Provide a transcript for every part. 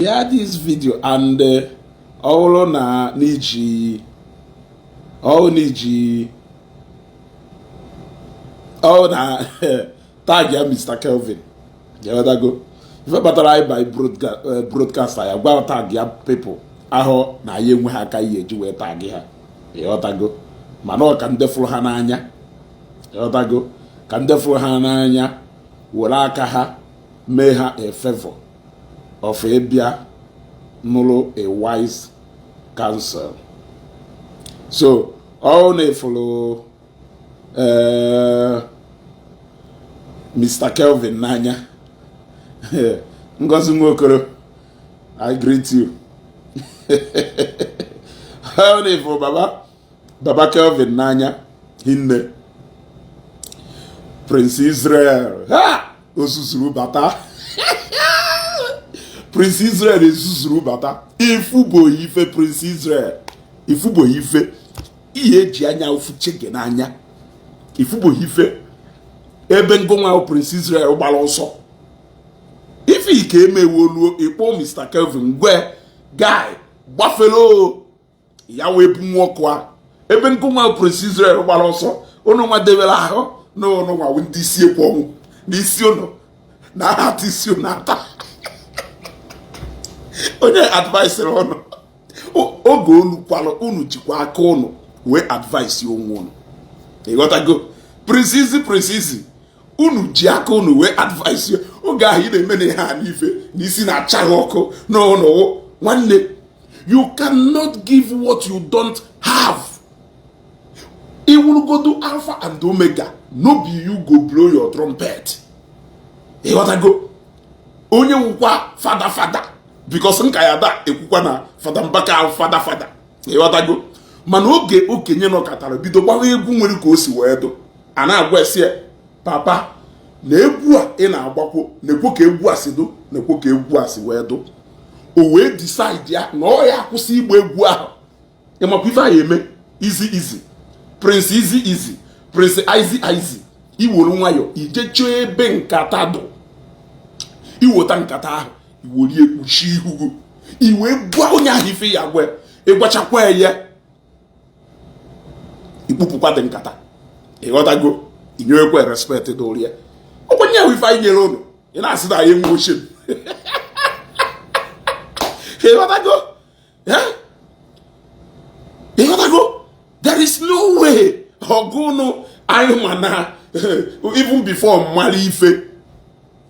Yeah, this video and all na niji all na tag ya Mr. Kelvin. You know that go. If I battle by broadcaster, I go tag ya people. Aho na ye nwe ha ka ye ji we tag ha. You know that go. Mano kan defro ha n'anya. You know that go. Kan defro ha n'anya. Wala aka ha mee ha a favor of a bia nolo a wise counsel. So all they follow Mr. Kelvin Nanya. Ngozi Nwokoro, I greet you. All they follow Baba Kelvin Nanya Hinne Prince Israel. Ha! Osusuru bata. Prince Israel is bata. Ifubo ife Prince Israel. Ifubo ife. Iye ji anya ofu cheke n'anya. Ifubo ife. Ebe ngonwa Prince Israel gbara ọsọ. Ife ike emewolu ikpo Mr. Kelvin gwe guy gbafelo ya webu nwoke a. Ebe ngonwa Prince Israel gbara ọsọ. Onu nwa debela ahụ no nwa ndị isi ekwo n'isi ono na ati isi onata. Onye advice ono oge unu kwalo unu jikwa aka unu we advice onwe unu. You got to go precise unu ji aka unu we advice oge ahụ na-eme na ha n'ife n'isi na acha ọkụ no nwanne, you cannot give what you don't have. It will go to Alpha and Omega. No be you go blow your trumpet. You got to go. Onye wukwa fada. Because nka ya da ekwukwa na fada Mbaka fada. You got to go. Man oge okenye no katara bido gbawa egwu nwere ka o si wee do. Ana agwa esi papa na egwu a ị na-agbakwo na-ekwo ka egwu a si do na-ekwo ka egwu a si wee do. O wee decide ya na ọ ya akwụsị igba egwu ahụ. Ịmakwa ife a ya eme easy. Prince easy. Prince easy. Iwolu nwayọ ije chọọ ebe nkata do. Iwota nkata ahụ iwoli ekpuchi ihu. Iwe gwa onye ahụ ife ya gwe. Ịgwachakwa ya. Ikpupukwa dị nkata. Ịghọtago inyewekwa respect dorie. Onye ahụ ife anyị nyere unu. Ị na-asị na anyị nwe ochie. Ịghọtago? Ịghọtago? There is no way Ogunu Ayumana even before Mali Ife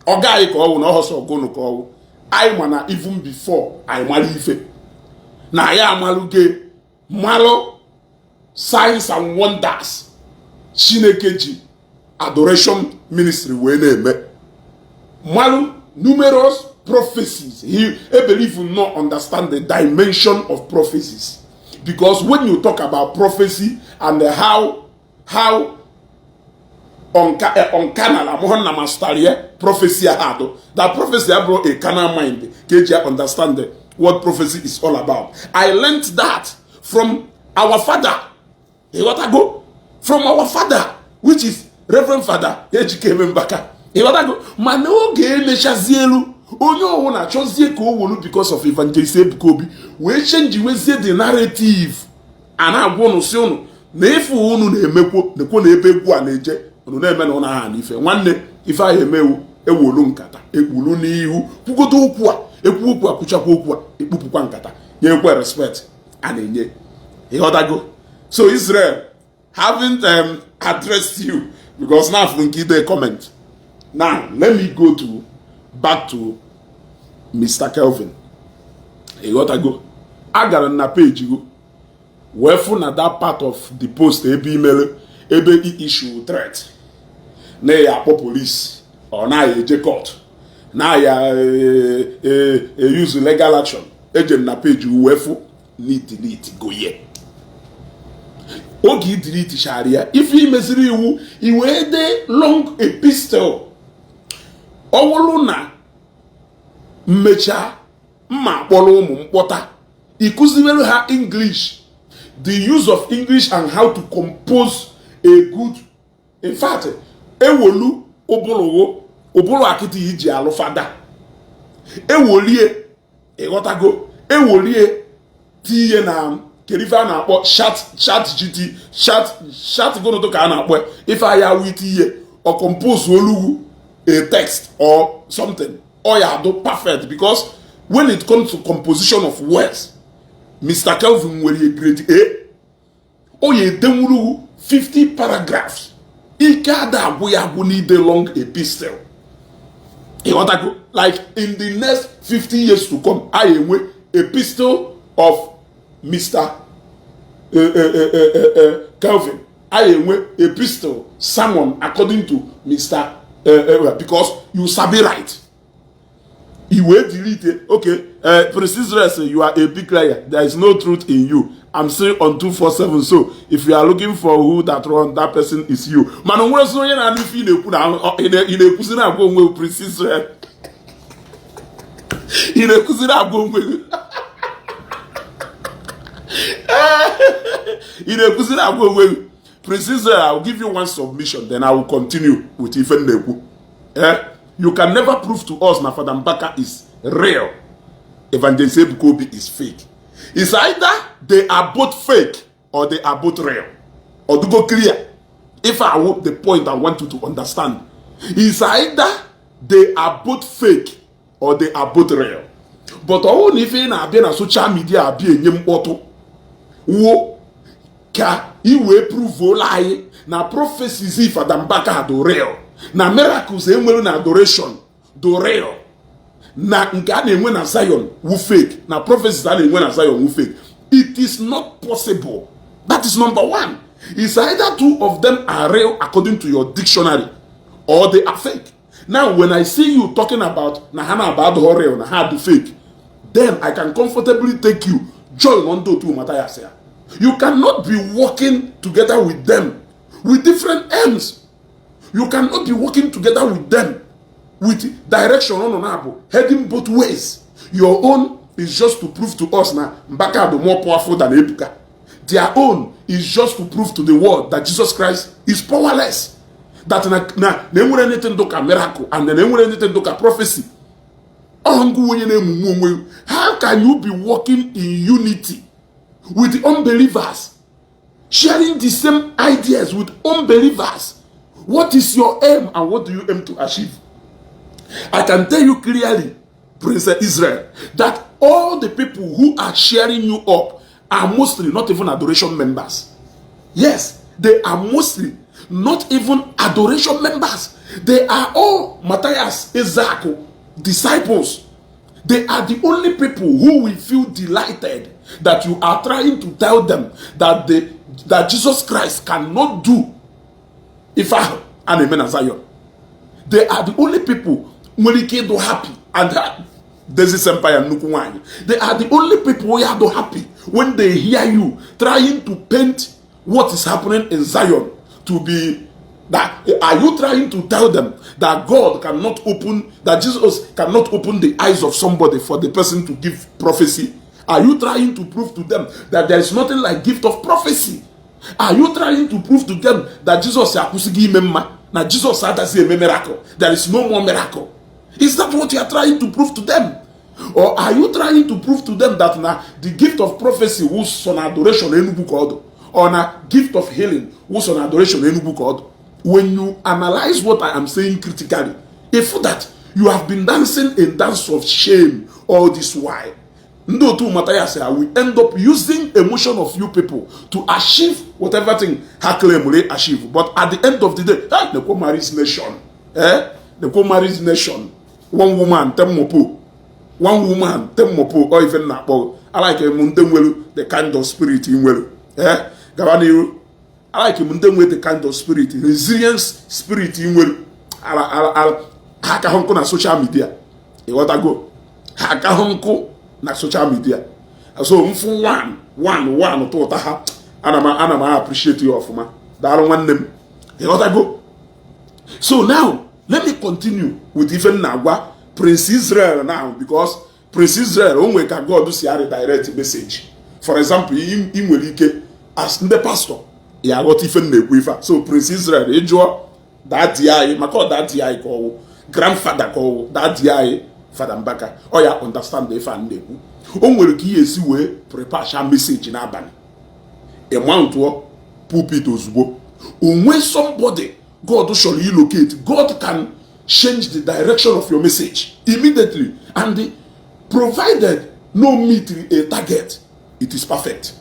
Ogai ko na hoso Ogunu ko Ayumana even before Mali Ife na ya amaluge malo signs and wonders Chinekeji adoration ministry we na-eme malu numerous prophecies. He believe will not understand the dimension of prophecies. Because when you talk about prophecy and how on canal prophecy that prophecy brought a carnal mind, KJ understand what prophecy is all about. I learned that from our father. From our father, which is Reverend Father Ejike Mbaka. Manoge Meshazielu. Onye owo na chozie ka o wolu because of evangelist Ebukobi we change the narrative ana agwo no si unu na efu unu na-emekwo nekwo na ebe egwu a na-eje unu na-eme na ha n'ife nwanne ife ahụ emewu ewolu nkata ekpulu n'ihu kwugodo okwu a ekwu okwu a kwuchakwa okwu a ekpupukwa nkata nyekwa respect a na-enye ịghọtago. So Israel haven't addressed you because now from the comment. Now let me go back to Mr. Kelvin. You got to go. I got on a page go. Where for na that part of the post email issue threat. Na ya police or na ya court. Na ya use legal action. Agent na page where for need delete go here. Ogi delete sharia. If he mesiri iwu, iwe de long epistle. Owoluna mmecha mma kpọrọ ụmụ mkpọta ikuziwere ha English, the use of English and how to compose a good, in fact ewolu ụbụrụ akịtị iji alụ fada ewolie ịghọtago ewolie tinye na kerife a na-akpọ chat gonoto ka a na-akpọ ife aya wit ihe or compose olugwu a text or something or ya do perfect because when it comes to composition of words Mr. Kelvin nwere grade A o ya edenwuru 50 paragraphs ike ada agwụ ya agwụ n'ide long epistle ịghọtago like in the next 50 years to come I enwe epistle of Mr. Kelvin I enwe epistle sermon according to Mr. Because you sabi right you will delete okay Prince say you are a big liar there is no truth in you I'm still on 247 so if you are looking for who that run that person is you man onwe so onye na if you na-ekwu na ị na-ekwuzi na agwa onwe Prince Israel ị na-ekwuzi na agwa onwe ị na-ekwuzi na agwa onwe Prince Israel I will give you one submission then I will continue with ife na-ekwu you can never prove to us na Father Mbaka is real Evangelist Ebuka is fake. It's either they are both fake or they are both real. Or to go clear, if I hope the point I want you to understand, it's either they are both fake or they are both real. But all if in a social media be a nyem auto, wo ka iwe prove lie na prophecies if Father Mbaka do real. Na miracles enwere na adoration do real. Na nke a na-enwe na Zion wu fake na prophecies a na-enwe na Zion wu fake. It is not possible. That is number one. It's either two of them are real according to your dictionary or they are fake. Now when I see you talking about na hana about real na ha do fake, then I can comfortably take you join Mondo to Matthias. You cannot be working together with them with different aims. You cannot be working together with them with direction on heading both ways. Your own is just to prove to us now Mbaka is more powerful than Ebuka. Their own is just to prove to the world that Jesus Christ is powerless. That they won't anything to a miracle and then they won't anything to a prophecy. How can you be working in unity with the unbelievers, sharing the same ideas with unbelievers? What is your aim and what do you aim to achieve? I can tell you clearly, Prince Israel, that all the people who are cheering you up are mostly not even adoration members. Yes, they are mostly not even adoration members. They are all Matthias Ezako disciples. They are the only people who will feel delighted that you are trying to tell them that that Jesus Christ cannot do if I am a man of Zion. They are the only people when do happy and this empire nukuwani. They are the only people who are happy when they hear you trying to paint what is happening in Zion to be that. Are you trying to tell them that God cannot open, that Jesus cannot open the eyes of somebody for the person to give prophecy? Are you trying to prove to them that there is nothing like gift of prophecy? Are you trying to prove to them that Jesus now Jesus does a miracle? There is no more miracle. Is that what you are trying to prove to them? Or are you trying to prove to them that now the gift of prophecy was on adoration in book or na gift of healing was on adoration in book? When you analyze what I am saying critically, if that you have been dancing a dance of shame all this while, no to Matthias we end up using emotion of you people to achieve whatever thing her claim will achieve. But at the end of the day, the co-marriage nation, the co-marriage nation, one woman temmopo, or even napo. I like a mundem the kind of spirit in well, Gavani. I like him with the kind of spirit, resilience spirit in will. Haka na social media. You want to go? Haka na social media. So mfu one to ha. Anama appreciate you of ma. That one them. You want to go? So now let me continue with even Nagwa Prince Israel now, because Prince Israel only can God do see a direct message. For example, in Welike as the pastor. Yeah, what even the so Prince Israel, that DI, my call that DI call grandfather call that DI, Fada Mbaka ọ ya understand the ife a na-ekwu. O nwere ka ihe esi wee prepare message n'abalị ịmountụọ pulpit ozugbo. Onwe somebody God shall relocate, God can change the direction of your message immediately, and provided no meet a target, it is perfect.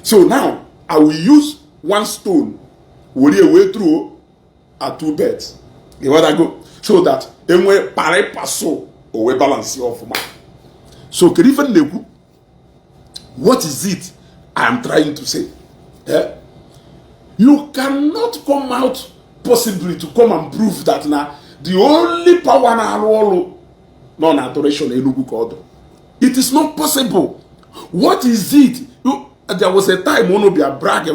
So now I will use one stone were way through at 2 birds. You want to go so that enwe pare paso or we balance off. So what is it I am trying to say? You cannot come out possibly to come and prove that now the only power na role non adoration enugu kodo. It is not possible. What is it? There was a time one be a brag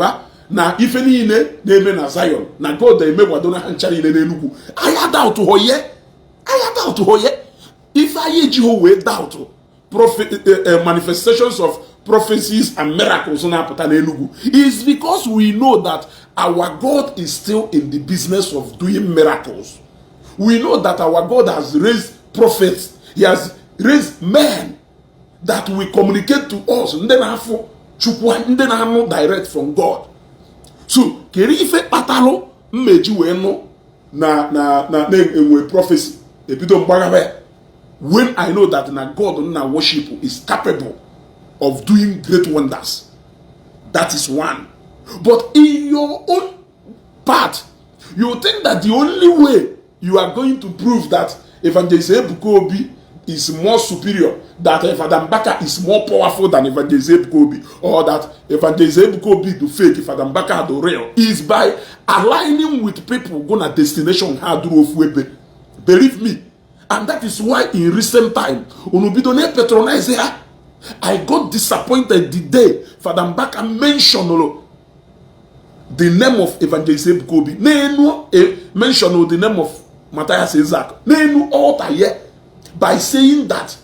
na if any name na Zion na God they make wadona hanchari in enugu. I had out to hoye. If I Jehovah doubt manifestations of prophecies and miracles on Enugu, is because we know that our God is still in the business of doing miracles. We know that our God has raised prophets, he has raised men that will communicate to us and then have direct from God. So keri ife patalo mmeji we no na prophecy ebido mgbagabe. When I know that na God na worship is capable of doing great wonders, that is one. But in your own part, you think that the only way you are going to prove that Evangelist Ebuka Obi is more superior, that Fada Mbaka is more powerful than Evangelist Ebuka Obi, or that Evangelist Ebuka Obi do fake, Fada Mbaka do real, is by aligning with people going to destination hard of Nwebe. Believe me. And that is why in recent time, Unubidone patronize her. I got disappointed the day Fada Mbaka mentioned the name of Evangelist Ebuka Obi. Mention the name of Matthias Isaac. Alter here by saying that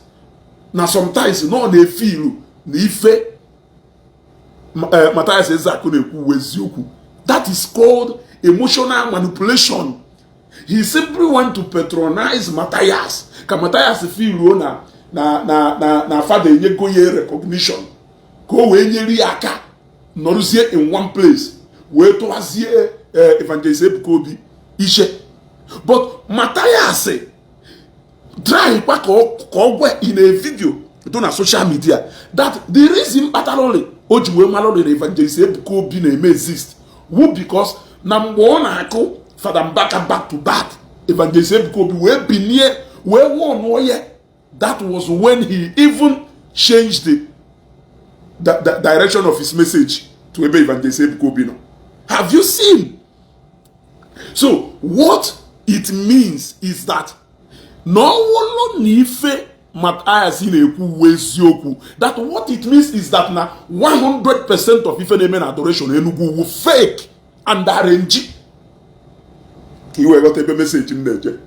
now sometimes no they feel ife Matthias Isaac. That is called emotional manipulation. He simply want to patronize Matthias. Ka Matthias feel na father nye go ye recognition. Go we nyeri aka noruzie in one place. We to azie Evangelist Ebuka Obi ishe. But Matthias try back in a video on social media that the reason patarole ojiwe malole Evangelist Ebuka Obi na exist. Who because number one ako Fada Mbaka back to back. Evangelist Ebuka Obi we be near where one warrior. That was when he even changed the direction of his message to Evangelist Ebuka Obi. Have you seen? So what it means is that no one nife Matthias that what it means is that now 100% of Ife Name adoration Enugu will fake and arrange. You got a message in there.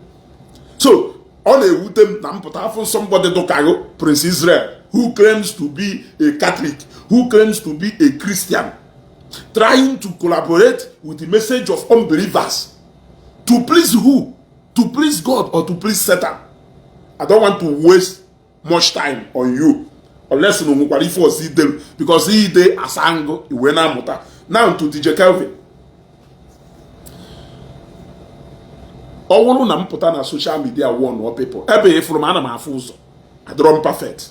So on a wutem nampota for somebody do Prince Israel who claims to be a Catholic, who claims to be a Christian, trying to collaborate with the message of unbelievers. To please who? To please God or to please Satan? I don't want to waste much time on you. Unless you know for see them because he they asango iwena muta. Now to DJ Kelvin. All na mpụta na social media one or people. Ebe from ana ma afuzo. Adrom perfect.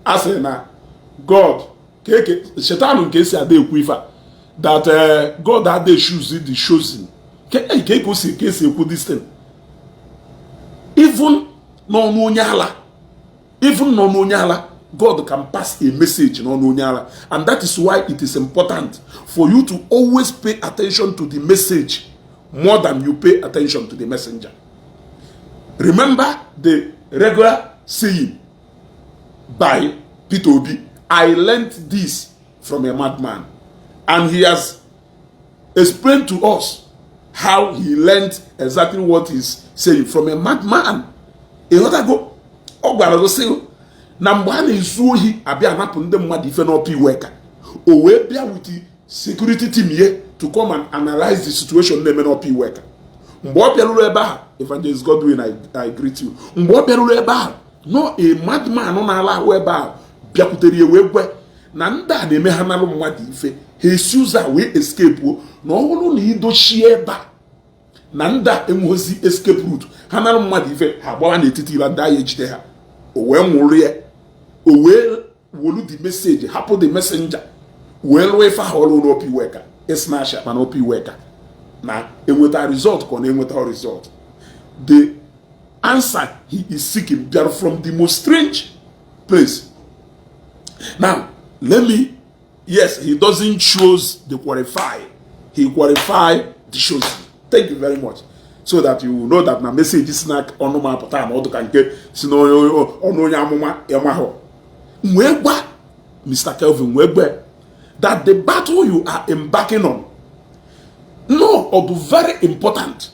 Ase na God keke Satan nke si ade ekwu ifa that God had the shoes the chosen. Ke go si ke si ekwu this thing. Even no nyala. Even no nyala, God can pass a message no nyala, and that is why it is important for you to always pay attention to the message more than you pay attention to the messenger. Remember the regular saying by Peter Obi, I learned this from a madman, and he has explained to us how he learned exactly what he's saying from a madman. Go ogwara go say na mgbe a na-ezu ohi abịa anapụ ndị mmadụ ife n'ọpụ iwe ka o wee bịa with the security team here to come and analyze the situation na-eme n'ọpụ iwe ka mgbe ọ bịaruru ebe ahụ Evangelist Godwin I greet you mgbe ọ bịaruru ebe ahụ no a madman na-ala ahụ ebe a bịakwutere ya wee gwe na ndị a na-eme ha nalụ mmadụ ife ha esi ụzọ a wee escape o na ọ bụrụ na idochie ebe a na ndị a enweghịzi escape route ha nalụ mmadụ ife ha gbawa n'etiti ila ndị agha ejide ha o wee nwụrụ ya o wee wolu the message hapụ the messenger wee lụọ ife ahụ ọrụ n'opi weka esnasha mana opi weka na enweta result ka ọ na-enweta result. The answer he is seeking bịara from the most strange place. Now let me, yes, he doesn't choose the qualify, he qualify the chosen. Thank you very much, so that you know that na message is not ọnụ ma pụta na ọdụ ka nke si n'ọnụ onye amụma ịmahụ wee gwa Mr. Kelvin wee gwa that the battle you are embarking on no ọ bụ very important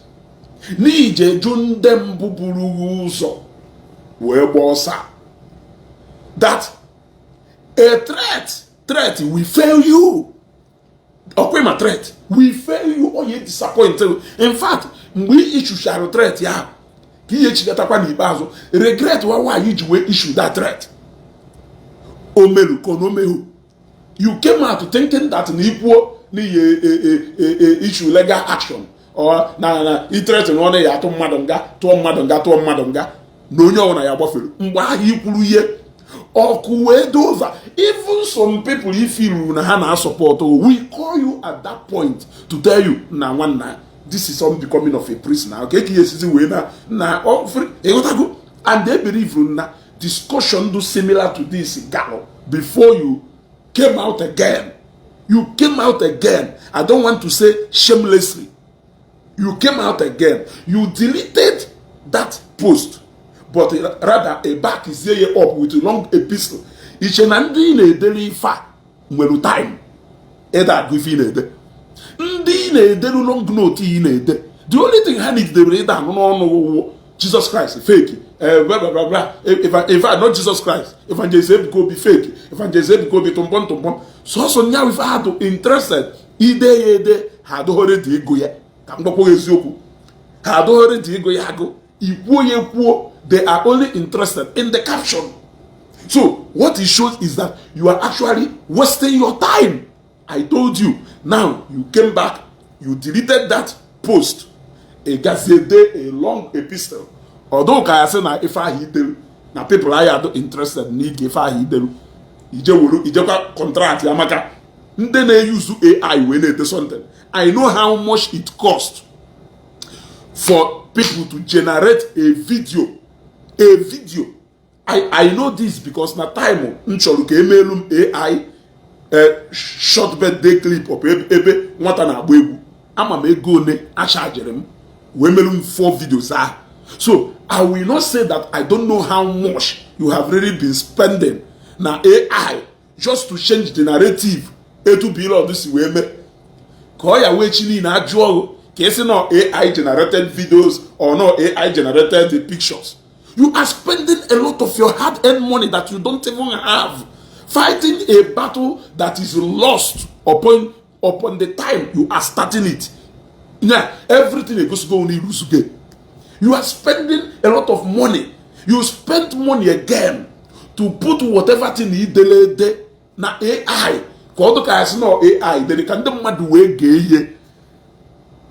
n'ije jụ ndị mbụ buru ụzọ wee gba ọsọ that a threat will fail you. Okay, my threat will fail you or you disappoint. In fact, mgbe ichuchara threat ya ka ihe chigatakwa n'ikpeazụ regret why you issue that threat. Omelu konomehu. You came out thinking that na ikwuo issue legal action or na threat na ọ ya atụ mmadụ nga na onye ọbụla ya gbafere mgbe ahụ ikwuru ihe ọkụ wee over. Even some people if you na ha na support we call you at that point to tell you na nwanna this is some becoming of a prisoner. Okay, kiyesizi we na and they believe na discussion do similar to this Gallo before you came out again. You came out again. I don't want to say shamelessly. You came out again. You deleted that post, but rather a back is here up with a long epistle. Each and every na-edeli fa nwere time. Eda agụfi na-ede. Ndị na-edelu long note yi na-ede. The only thing ha need to read n'ọnụ Jesus Christ fake. Blah blah blah blah. If not Jesus Christ, evangelism go be fake. Evangelism go be tombon. So nya if I had to interested ide ha dohore di ego ya. Ka mgbakwa eziokwu. Ha dohore di ego ya go. Ikwuo they are only interested in the caption. So what it shows is that you are actually wasting your time. I told you. Now you came back, you deleted that post. A gazette, a long epistle. Although I say na if I hidden, na people are interested in if I hidden, ije contract yamaka. Then they use AI when they do something. I know how much it costs for people to generate a video. I know this because na time nchọrọ ka emelum AI short birthday clip of ebe nwata na agba egwu ama m ego ne a chargere m we melum 4 videos ah. So I will not say that I don't know how much you have really been spending na AI just to change the narrative etu bilo of this way me ka ya we chini na ajụọ ka esi no AI generated videos or no AI generated the pictures. You are spending a lot of your hard-earned money that you don't even have, fighting a battle that is lost upon the time you are starting it. Now, everything is going to lose again. You are spending a lot of money. You spend money again to put whatever thing you delayed na AI.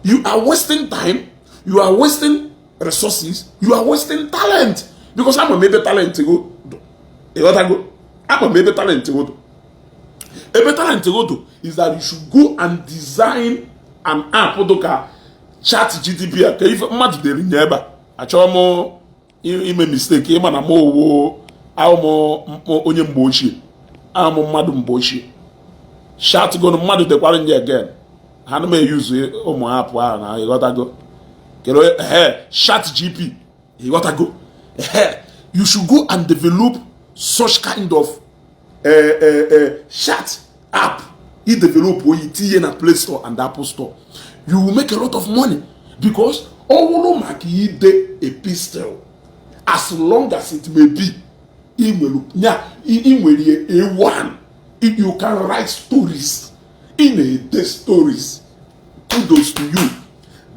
You are wasting time. You are wasting resources, you are wasting talent because I'm a maybe talent to go. I'm a maybe talent to go. A better talent to go to is that you should go and design an app or chat GTP. If much they remember, I show more ime mistake. Ima na mo onye mboshi. I'm a madam boshi. Chat go no madu the quarantine again. How may use my app? Now you gotta go. Chat GP, you gotta go. You should go and develop such kind of chat app. You develop in a Play Store and Apple Store. You will make a lot of money because all make a epistle as long as it may be. You can write stories in a day stories. Kudos to you.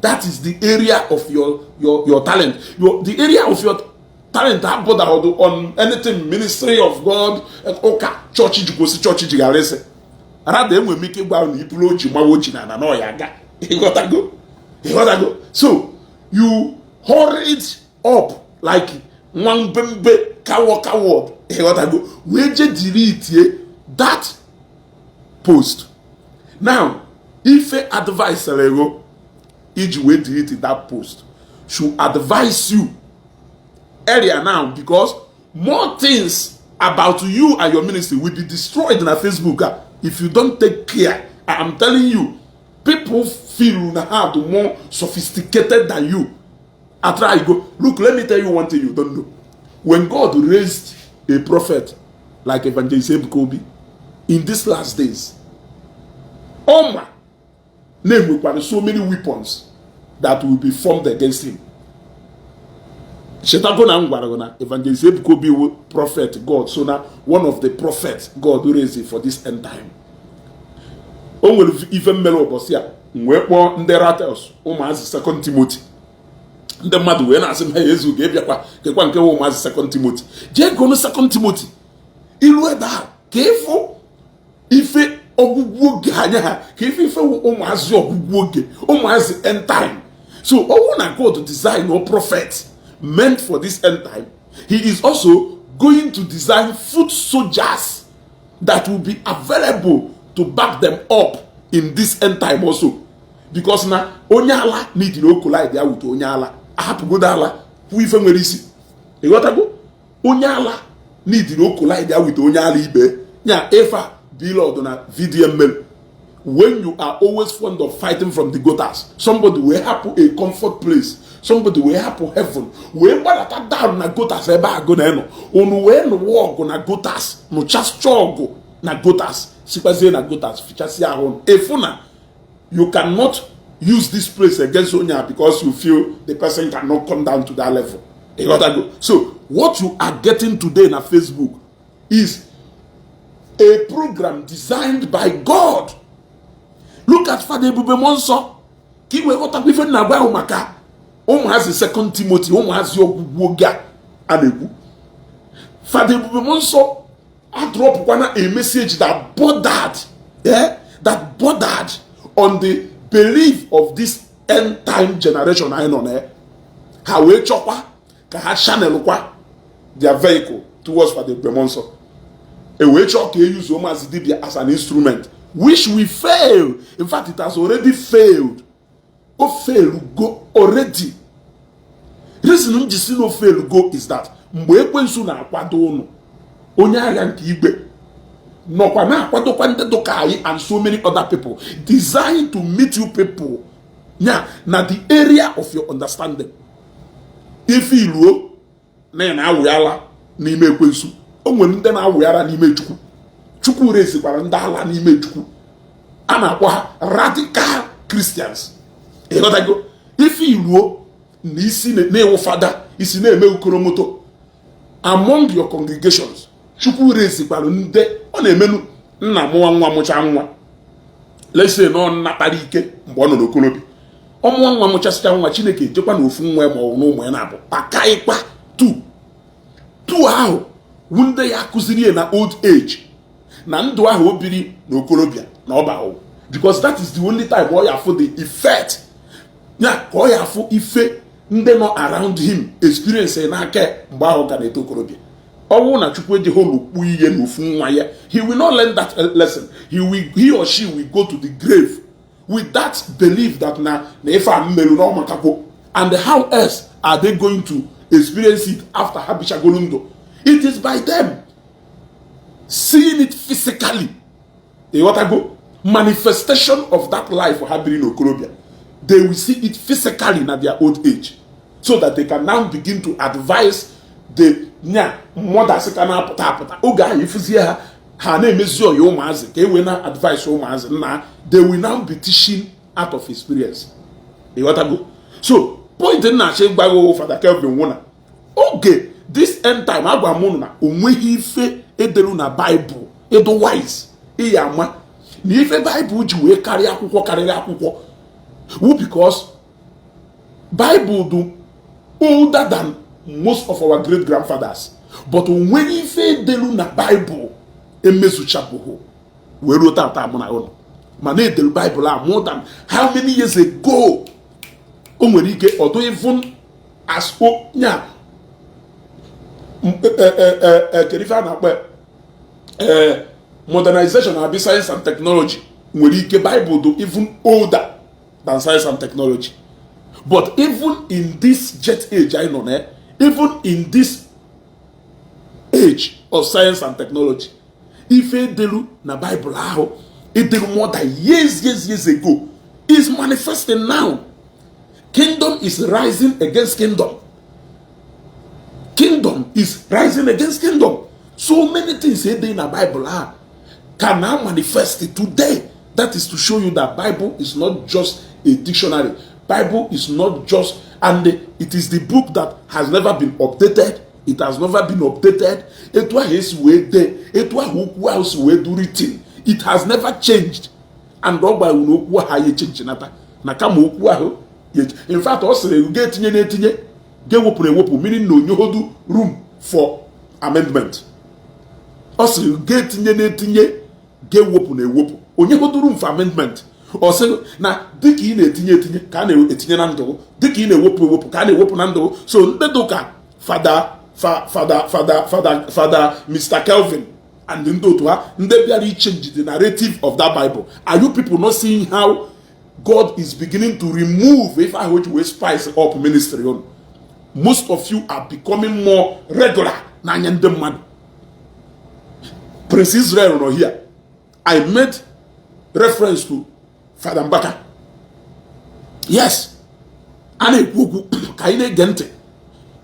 That is the area of your talent. The area of your talent abụda on anything ministry of God ụka chọọchị jigosi chọọchị jigharịsị rather enwere ike ịgba na iburu oji mawa oji na na ọya ga ịghọtago. So you hurry it up like nwa mbembe coward ịghọtago wee je delete that post. Now ife advice ego iji wee delete that post should advise you earlier now, because more things about you and your ministry will be destroyed na Facebook if you don't take care. I'm telling you, people feel now more sophisticated than you. I try go. Look, let me tell you one thing you don't know. When God raised a prophet like Evangelist Mbaka in these last days, Oma name will so many weapons that will be formed against him. Evangelist Mbaka prophet God, so now one of the prophets God raised for this end time. Will even melo bosia nwekpo ndị ratels ụmụazị 2 Timothy ndị mmadụ wee na-asị m ha Yesu ga-ebiakwa kekwa nke ụmụazị 2 Timothy jee go no 2 Timothy ilu ebe a ka ịfụ ife ọgwụgwụ oge anya ha ka ife ụmụazị ọgwụgwụ oge ụmụazị end time. So ọwụ na God design or prophet meant for this end time, he is also going to design foot soldiers that will be available to back them up in this end time also. Because na onye ala need to collide there with onye ala ahapụgodo ala who ife nwere isi ịghọtago. Onye ala need to collide there with onye ala ibe nya efa bilod na VDML. When you are always fond of fighting from the gutters, somebody will happen a comfort place, somebody will happen heaven. We gbadata down na gutters ebe a go na eno unu we no walk na gutters no just chogo na gutters sikwazie na gutters fichasi ahụ efuna. You cannot use this place against Onya because you feel the person cannot come down to that level. So what you are getting today na Facebook is a program designed by God. Look at Father Ebube Monso. Kiwe wota kwife na gwa umaka. Ụmụazị 2 Timothy, ụmụazị ọgwụgwụ ga anebu. Father Ebube Monso drop a message that bordered, that bordered on the belief of this end time generation. I know how we chopper can have channel their vehicle towards Father Ebube Monso. A way chop can use Oma's Dibia as an instrument, which we fail. In fact, it has already failed. Oh, fail go already. Reason just no fail go is that mgbe ekwensu na akwado unu onye agha nke igbe nọkwa na akwado kwa ndị dụka anyị and so many other people designed to meet you people na the area of your understanding. If iluo na awụyala n'ime ekwensu, o nwere ndị na-awụyara n'ime chukwu. Chukwu rezikwara ndị ala n'ime chukwu. A na-akpọ ha radical Christians. Ịghọtago? If iluo na isi na-ewu fada isi na-eme ukoromoto among your congregations, chukwu rezikwara ndị ọ na-emenu nna mụwa nwa mụcha nwa. Let's say no nnatara ike mgbe ọ nọ n'okolobi. Ọmụwa nwa mụchasịcha nwa Chineke ejekwa na ofu nwa ma ọ na ụmụ ya na-abụ pakaịkwa tu ahụ wunde ya kụziri na old age na ndụ ahụ o biri n'okolobia na ọba ahụ, because that is the only time ọ ya afụ the effect ya ka ọ ya afụ ife ndị nọ around him experience n'aka mgbe ahụ ga na-eto okolobia. Ọnwụ na Chukwu eji holu kpu ihe n'ofu nwa ya, he will not learn that lesson. He or she will go to the grave with that belief that na ife a mmerụ na ọmakakwo. And how else are they going to experience it after ha bichagolu ndụ? It is by them seeing it physically. Manifestation of that life for having in Okorobia. They will see it physically in their old age, so that they can now begin to advise the mother sekana pata oga ifuzie ha na emezio yo maazi ka ewe na advice o maazi na they will now be teaching out of experience. So point na che gbago Father Kelvin Ugwu okay, this end time agwa munu na onweghị ife edelu na Bible edo wise iya ama na ife Bible ji wee karịa akwụkwọ because Bible do older than most of our great grandfathers. But when you say delu na Bible, emezuchapuho, we wrote out our Mane the Bible are more than how many years ago? Umwerike or even as modernization and science and technology. Umwerike Bible do even older than science and technology. But even in this jet age, I know, even in this age of science and technology, if you delu na Bible how it did more than years ago, is manifesting now. Kingdom is rising against kingdom. Kingdom is rising against kingdom. So many things said in the Bible can now manifest it today. That is to show you that Bible is not just a dictionary. Bible is not just, and it is the book that has never been updated. It has never been updated. It has never changed. And by change. In fact, also you get meaning no room for amendment. Also you get room for amendment. Also na diki na-etinye ka na-etinye na ndụ, diki na-ewepụ ka na-ewepụ na ndụ. So ndị doka Father Mr. Kelvin and ndị otu ha ndị bịara change the narrative of that Bible. Are you people not seeing how God is beginning to remove if I were to spice up ministry on? Most of you are becoming more regular. Prince Israel no here. I made reference to Father Mbaka. Yes.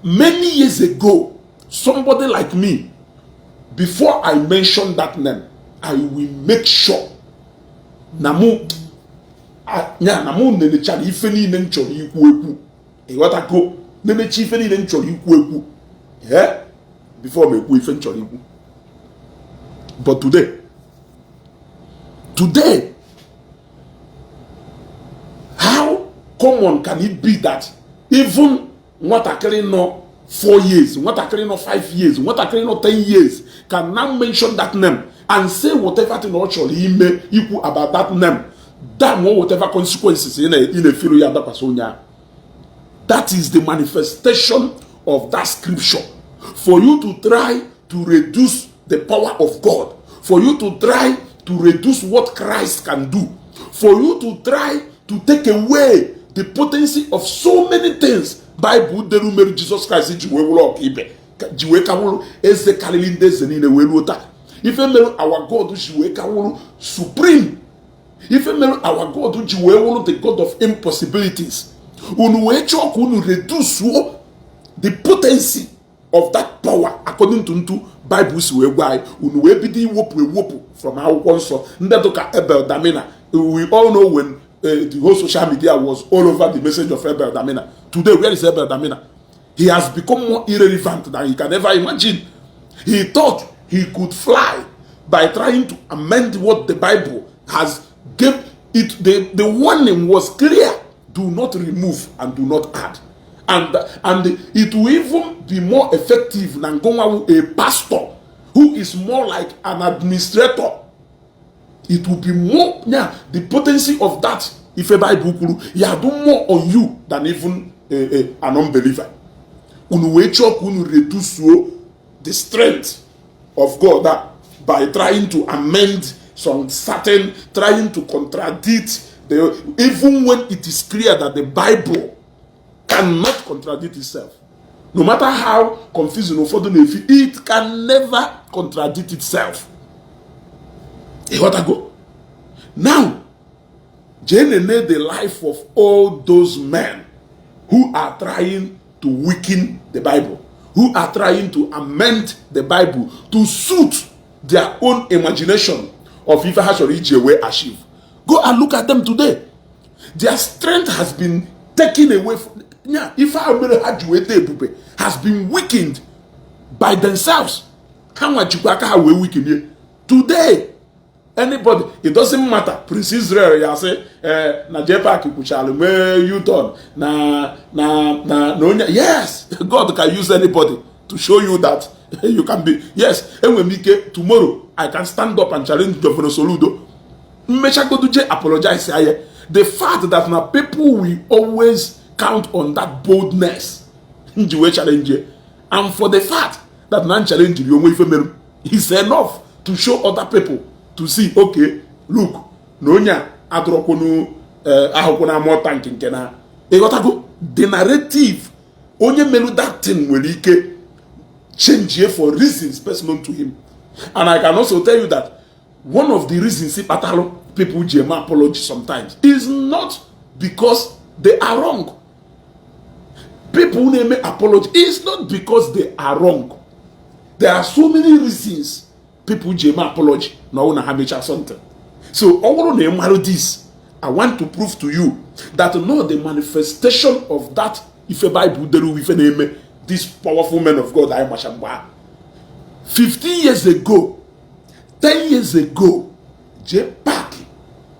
Many years ago, somebody like me, before I mention that name, I will make sure namu nene chali ifeni nene chori ikweku. What I go nene chifeni nene chori ikweku. Yeah, before me ku ifeni chori ikweku. But today, how common can it be that even what I carry no 4 years, what I carry no 5 years, what I carry no 10 years, can now mention that name and say whatever thing actually may equal about that name, that one whatever consequences in a filial that person. That is the manifestation of that scripture. For you to try to reduce the power of God, for you to try to reduce what Christ can do, for you to try to take away the potency of so many things. Bible derumeru Jesus Christ jiwe wulo ibe jiwe kawulu eze kalilinde zenine weluota. If our God jiwe kawulu supreme, if our God jiwe wulu the God of impossibilities, unu wecho unu reduce the potency of that power according to Bible we why unu we bidi wopu from our console ndedoka Ebel Damina. We all know when the whole social media was all over the message of Ebel Damina. Today, where is Ebel Damina? He has become more irrelevant than you can ever imagine. He thought he could fly by trying to amend what the Bible has gave it. The warning was clear: do not remove and do not add. And it will even be more effective than going a pastor who is more like an administrator. It will be more, the potency of that, if a Bible do more on you than even an unbeliever. Unu reduce the strength of God by trying to amend some certain, trying to contradict, even when it is clear that the Bible cannot contradict itself. No matter how confusing it can never contradict itself. What I go now, Jane the life of all those men who are trying to weaken the Bible, who are trying to amend the Bible to suit their own imagination of if I should reach a way achieve. Go and look at them today. Their strength has been taken away from. If I has been weakened by themselves. How much you are weakened today? Anybody, it doesn't matter. Prince Israel, ya say, na J-Park kuchalo me U-turn na yes, God can use anybody to show you that you can be. Yes, and when tomorrow I can stand up and challenge Governor Soludo. Mechagoduje apologize here. The fact that now people will always count on that boldness, and for the fact that non challenge you is enough to show other people to see, okay, look, nonya adrokonu ahokona more tanking kena. The narrative onye melu that thing will change here for reasons best known to him. And I can also tell you that one of the reasons people jema apology sometimes is not because they are wrong. People name apology is not because they are wrong. There are so many reasons people jema apology now na hamicha something. So all this, I want to prove to you that no, the manifestation of that if a Bible name this powerful man of God I mashamba 15 years ago, 10 years ago, J-Park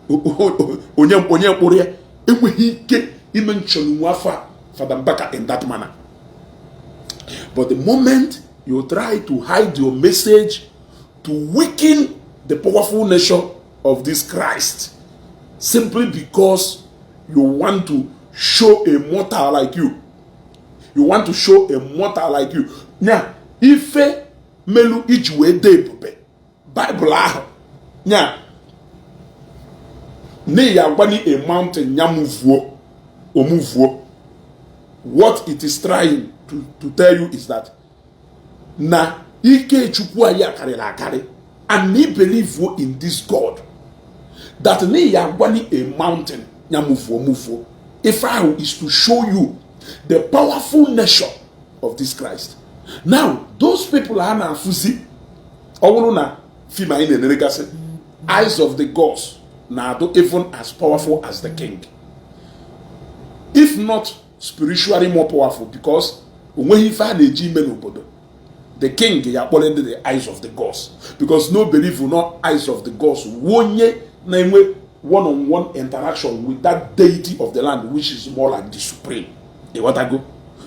onye kpore enweghị ike imention nwafa Father Mbaka in that manner. But the moment you try to hide your message to weaken the powerful nature of this Christ simply because you want to show a mortal like you. You want to show a mortal like you. Now, if melu ichwe de Bible ahụ nya ne ya gbani a mountain nyamuvuo omuvuo. What it is trying to tell you is that na ike chukwu ayi akarịla akarị, and me believe in this God that ne ya gbani a mountain nyamuvuo muvuo. If I is to show you the powerful nature of this Christ. Now, those people are na fusi na fima in the eyes of the gods now even as powerful as the king, if not spiritually more powerful, because when he found a the king ya under the eyes of the gods, because no belief will not eyes of the gods one-on-one interaction with that deity of the land, which is more like the supreme.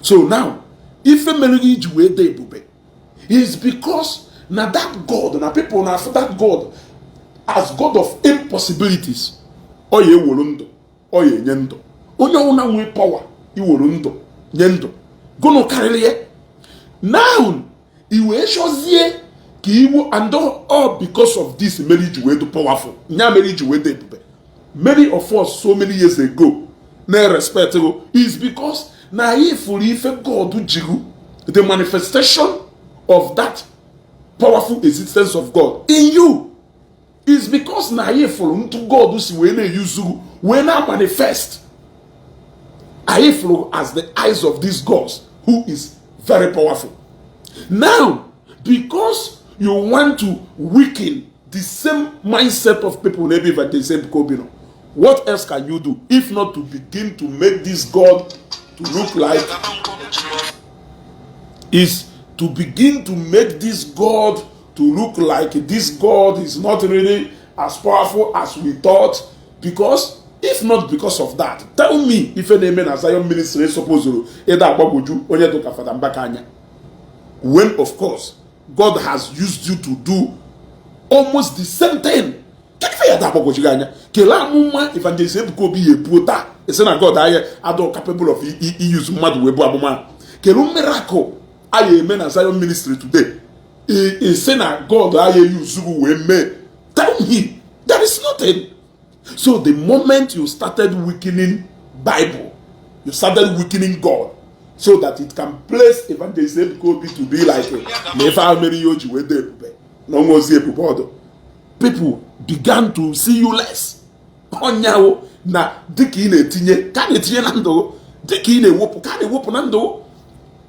So now, if a melody is because now that God, now people now for that God as God of impossibilities, oye wolundo, oye nyendo, onye una we power, I wolundo, nyendo, gono karele. Now, iwe shozie ki iwo and all because of this marriage way to powerful. Nya marriage way de many of us so many years ago, na respectable is because na if God jigu the manifestation of that powerful existence of God in you is because na ifulu to God who see when use when I manifest ifulu as the eyes of these gods who is very powerful. Now, because you want to weaken the same mindset of people, maybe that the same Kobino, what else can you do if not to begin to make this God to look like to look like this God is not really as powerful as we thought? Because if not because of that, tell me if an amen as Zion ministry is supposed to when of course God has used you to do almost the same thing. Evangelism could be a puta. It's not God I are capable of use mad web Kelu miracle I amen as Zion ministry today. Is saying God I use me. Tell me there is nothing. So the moment you started weakening Bible, you started weakening God, so that it can place evangelism could be to be like people began to see you less. Onyawo na diki ine tinye ka ne tinye na ndo diki ine wopu ka ne wopu na ndo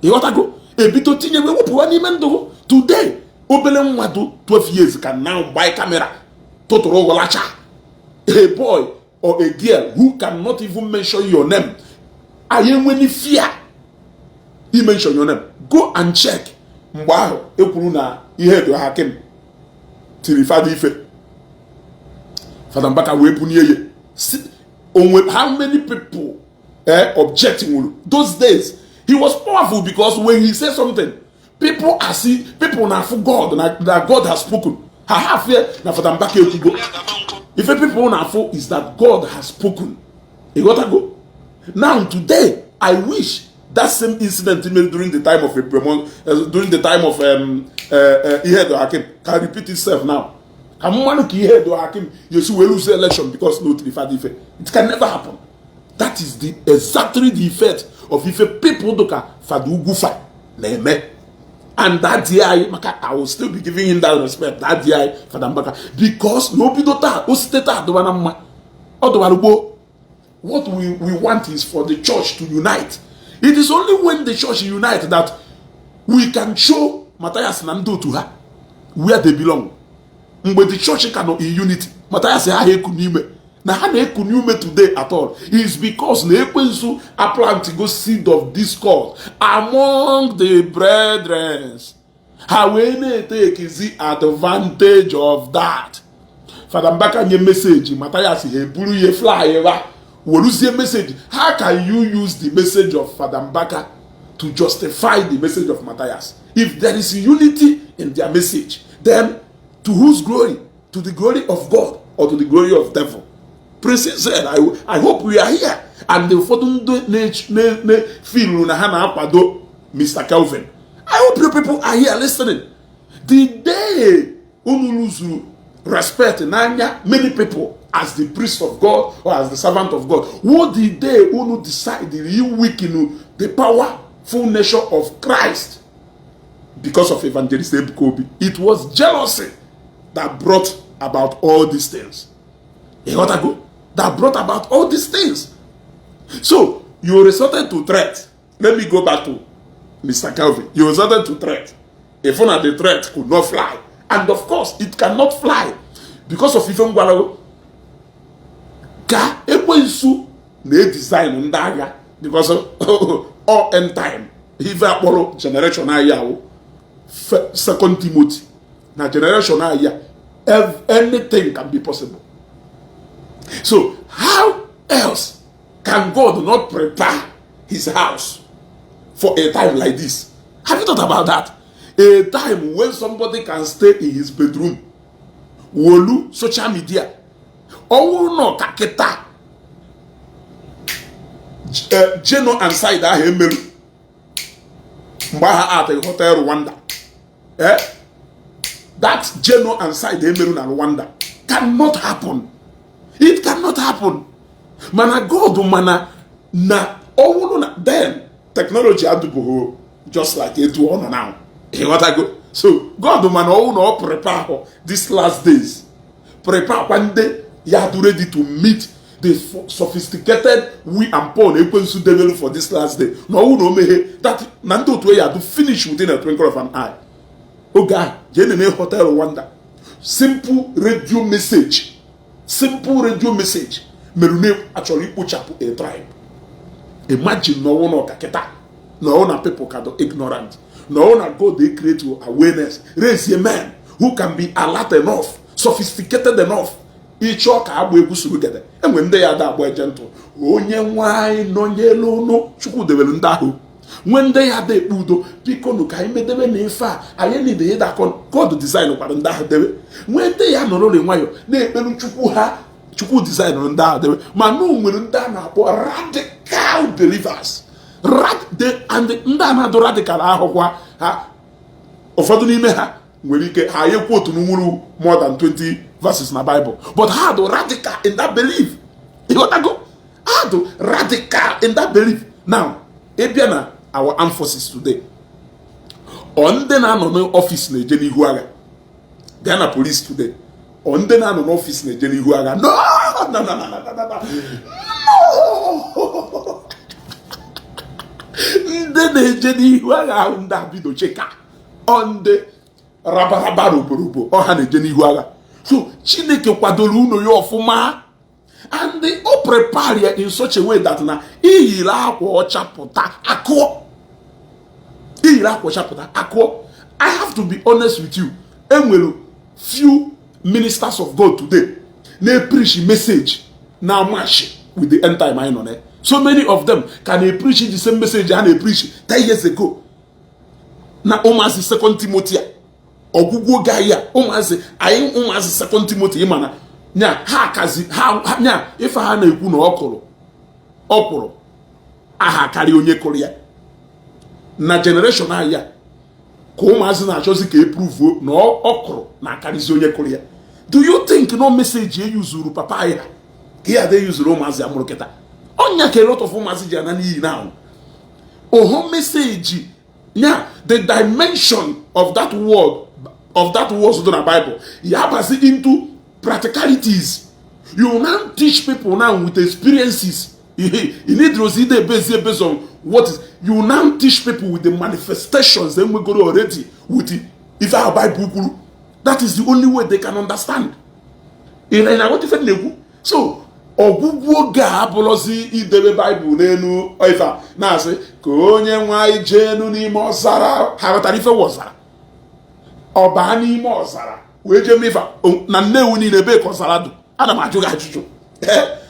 e watago ebito tinye we wopu ani mendo today obele nwadu 12 years can now buy camera totoro golacha a boy or a girl who cannot even mention your name ayenweni fear he mention your name. Go and check mgbe ahụ ekwuru na ihe do hakim tiri fada ife Father Mbaka we punye how many people objecting those days? He was powerful because when he said something, people now for God, that God has spoken. I have here now Father Mbaka go. If people now for is that God has spoken, he got to go. Now today, I wish that same incident during the time of Ihedo Hakim can repeat itself now. You will lose the election because no Trifa. It can never happen. That is exactly the effect of if people doka Fadu Gufa Neme. And that day I will still be giving him that respect. That day Father Mbaka, because nobody what we want is for the church to unite. It is only when the church unites that we can show Matthias Nando to her where they belong. But the church cannot in unity. Matthias say, "I kunime." Now, how they kunime today at all is because they are planting go seed of discord among the brethren. How we take is the advantage of that. Father Mbaka nye message. Matthias he buru ye fly What is the message? How can you use the message of Father Mbaka to justify the message of Matthias? If there is unity in their message, then to whose glory? To the glory of God or to the glory of the devil? Princess said, I hope we are here. And the photo feel Mr. Kelvin. I hope you people are here listening. The day Unuluzu respect many people as the priest of God or as the servant of God. What did they Unu decide the weaken the powerful nature of Christ because of evangelist Kobe? It was jealousy that brought about all these things. You got to go? That brought about all these things. So you resorted to threat. Let me go back to Mr. Kelvin. You resorted to threat. If one of the threat could not fly, and of course it cannot fly because of even Gwalago. Ka ekwensu na design ndaga because all end time. If I follow generation aya Second Timothy. Now generation aya anything can be possible. So how else can God not prepare his house for a time like this? Have you thought about that? A time when somebody can stay in his bedroom, wolu social media, or no kaketa, Geno and side ahemelu, mbaha at a hotel Rwanda, that Geno and side ahemelu na Rwanda cannot happen. It cannot happen. Mana God mana na na then technology had to go just like it do on now. What I go. So God man no prepare for these last days. Prepare one day you are ready to meet the sophisticated we and Paul to develop for this last day. No that nanto to ya to finish within a twinkle of an eye. Oh God, Jenene Hotel Rwanda. Simple radio message. Simple radio message. Merune actually put up a tribe. Imagine no one or kaketa. No one people can be ignorant. No one God they create awareness. Raise a man who can be alert enough, sophisticated enough. Each other are together. And when they are that boy gentle, onye why no yellow no chuku de velundahu. When they are the budo, people look I made them in far. I need the head God design of Parandah. When they are not only why they chuku design on that. Manu will dana for radical believers. And the ndana do radical ahokwa ha ofaduni me ha nwere ike ha ye quote numuru more than 20 verses in the Bible, but how do radical in that belief? You got to go how do radical in that belief. Now ebiana our armed forces today on the no office na ejeni huaga Ghana police today on the no office na ejeni huaga no ndị na-eje n'ihu agha ahụ ndị abido cheka on the rabaraba roborubo ọha na-eje n'ihu agha. So Chineke kwadoro unu ya ọfụma and they all prepare in such a way that na iyiri akwa ọcha pụta akụọ. Iyiri akwa ọcha pụta akụọ. I have to be honest with you. Enwere few ministers of God today na-preach message na match with the end time anyị nọ na. So many of them can preach the same message and they preach 10 years ago. Na ụmụazị second Timothy ọgwụgwụ oge ya ụmụazị second Timothy mana nya ha kazi ha nya ife ha na-ekwu na ọkwụrụ aha karịa onye kụrụ ya na generation ahịa ka ụmụazị na-achọzi ka eprove na ọkwụrụ na-akarịzi onye kụrụ ya. Do you think no message e yuzuru papa ya ka ya de yuzuru ụmụazị amụrụ kịta? Onya ka a lot of ụmụazị ji ana n'iyi now. Oho message nya the dimension of that word so in the Bible ya pass into practicalities. You now teach people now with experiences. You need to see the based on what is. You now teach people with the manifestations. Then we go already with it. If I buy Bible, that is the only way they can understand. So, ọgwụgwụ ga abụrụzi idebe Bible n'elu ife na-asị ka onye nwanyị jenu n'ime ọzara ha ghọtara ife wọzara ọba n'ime ọzara wee jee mefa na Nnewi niile ebe ka ọzara dụ. Ana m ajụ gị ajụjụ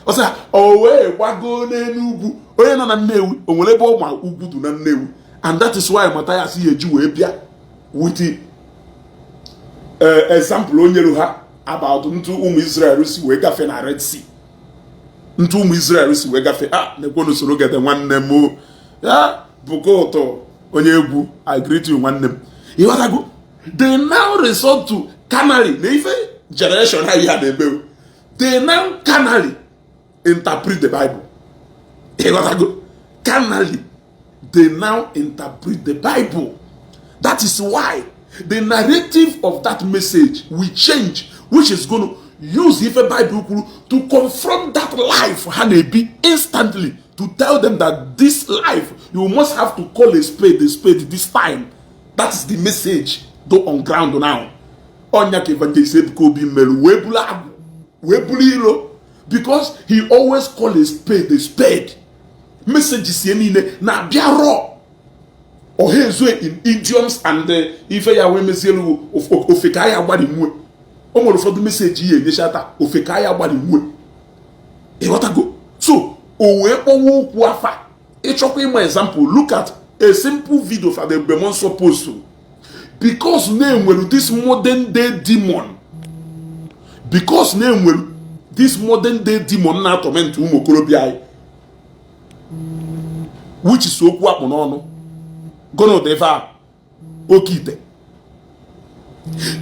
ọsị o wee gbago n'elu ugwu onye nọ na Nnewi o nwere ebe ụmụ ugwu dị na Nnewi, and that is why Matthias ya eji wee bịa with example o nyere ha about ntu ụmụ Israel si wee gafee na Red Sea. Ntu ụmụ Israel si wee gafee na-ekwe n'usoro gede nwanne m ya bụkọ ụtọ onye egwu I greet you nwanne m. Ịghọtago? They now resort to canary na ife generation ha ihe a na-eme. They now canally interpret the Bible. Ịghọtago? Canally they now interpret the Bible. That is why the narrative of that message will change, which is going to use if a Bible to confront that life be instantly, to tell them that this life you must have to call a spade this time. That is the message though on ground now. Because he always call a spade. Message is na biaro or in idioms and if ya we meselu ofekaya gbadi mu o mo for the message here ni shata ofekaya gbadi mu e what go so o we owo ku afa e chokwa im example. Look at a simple video for the Bemon supposed to, because name will this modern day demon na torment ụmụ okorobịa which is okwu akpụ n'ọnụ gono deva okite,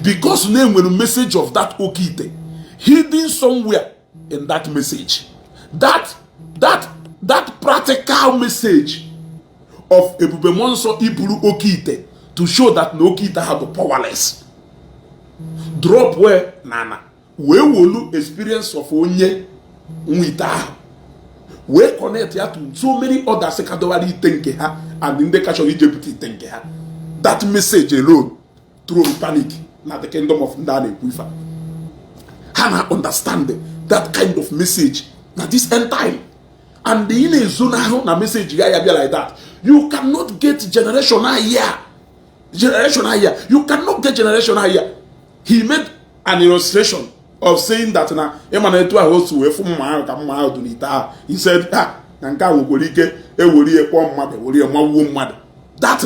because name will message of that okite hidden somewhere in that message, that practical message of Ebube Monso iburu okite to show that no okite have the powerless drop where nana we will experience of onye nwita we connect ya to so many other secondary think ha and in the case of Egypt think ha. That message alone through panic na the kingdom of Ndane Kwifa. Hana understand that kind of message na this end time, and the in a zone na message ya be like that. You cannot get generation here. You cannot get generation here. He made an illustration of saying that na Emmanuel host we from he said that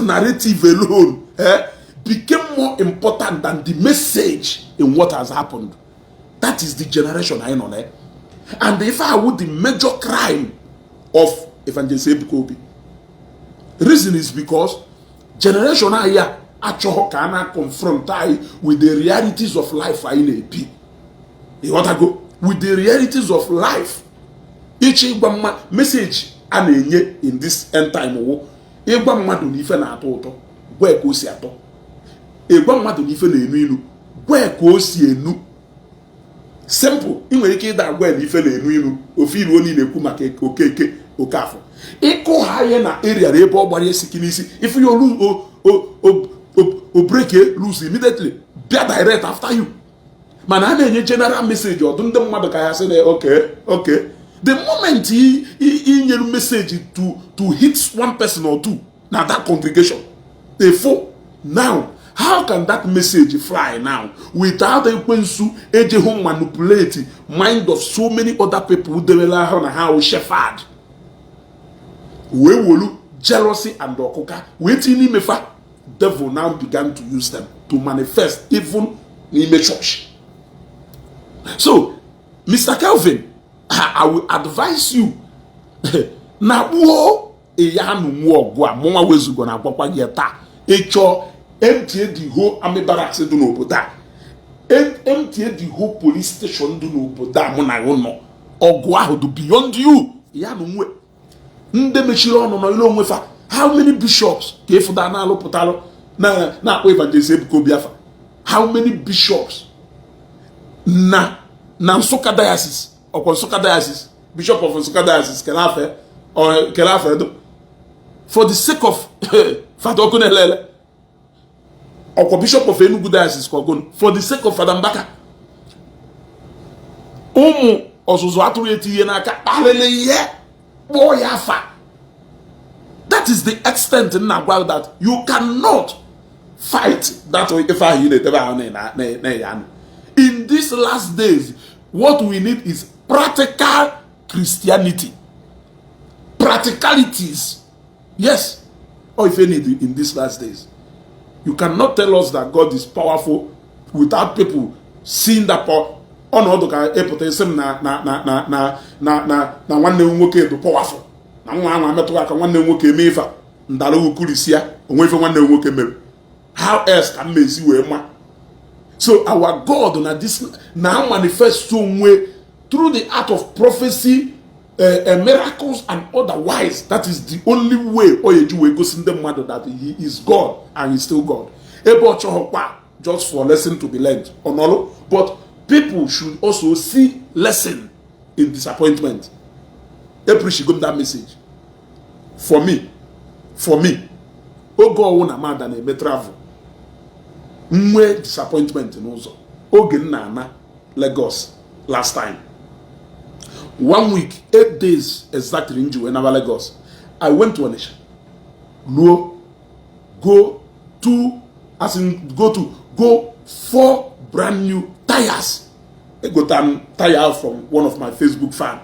narrative alone became more important than the message in what has happened. That is the generation I know. And if I would the major crime of Evangelist Kobe, reason is because generation here actually cannot confront with the realities of life in AP. You want to go with the realities of life. Each message in this end time. Simple. In when you that when if you feel only the kumake okeke okafo. Eko higher na area rebo body sikinisi. If you lose break it, lose immediately. Be direct after you. Man, I need a general message or don't the mother can say okay. The moment he your message to hit one person or two, now that congregation, therefore now How can that message fly now without ekwensu ejehu manipulate mind of so many other people who devela ha na ha o shepherd? We wolu jealousy and okuka. Waiting in mefa. Devil now began to use them to manifest even in the church. So, Mr. Kelvin, I will advise you. Na wo eyanu mu ogwa mo wa wezugo na akwakwa yeta echo empty the whole army barracks do n'obodo a empty the whole police station do n'obodo a mo na yo no ogu ahụ do beyond you ya no nwe nde mechiri ọnụ no ile onwe fa. How many bishops ka efuda na alụpụtalụ na akpọ evangelist Ebuka Biafra? How many bishops na Nsukka diocese or Nsukka diocese, bishop of Nsukka diocese kelafe or kelafe do for the sake of Father Okunelele, or bishop of Enugu diocese for the sake of Father Mbaka, ozuzu atụrụ etinye n'aka kpalele ihe kpọọ ya afa. That is the extent in Nagwa that you cannot fight that way. In these last days, what we need is practical Christianity. Practicalities. Yes. Or if any in these last days. You cannot tell us that God is powerful without people seeing that power. Oh no, na nwanne nwoke do powerful. Na nwa anwa metu aka nwanne nwoke emefa ndalo ukurisia onwefe nwanne nwoke mere. How else can mezi we ma? So our God na this now manifests some way through the art of prophecy, miracles and otherwise. That is the only way Oyeju will go send them mother that he is God and he's still God. Just for lesson to be learned. But people should also see lesson in disappointment. Appreciate that message. For me, Ogo wona mada na eme travel. Mwe disappointment n'ụzọ. Oge na Lagos last time. 1 week, 8 days exactly in Lagos. I went to Onitsha. Go 4 brand new tires. I got a tire from one of my Facebook fans.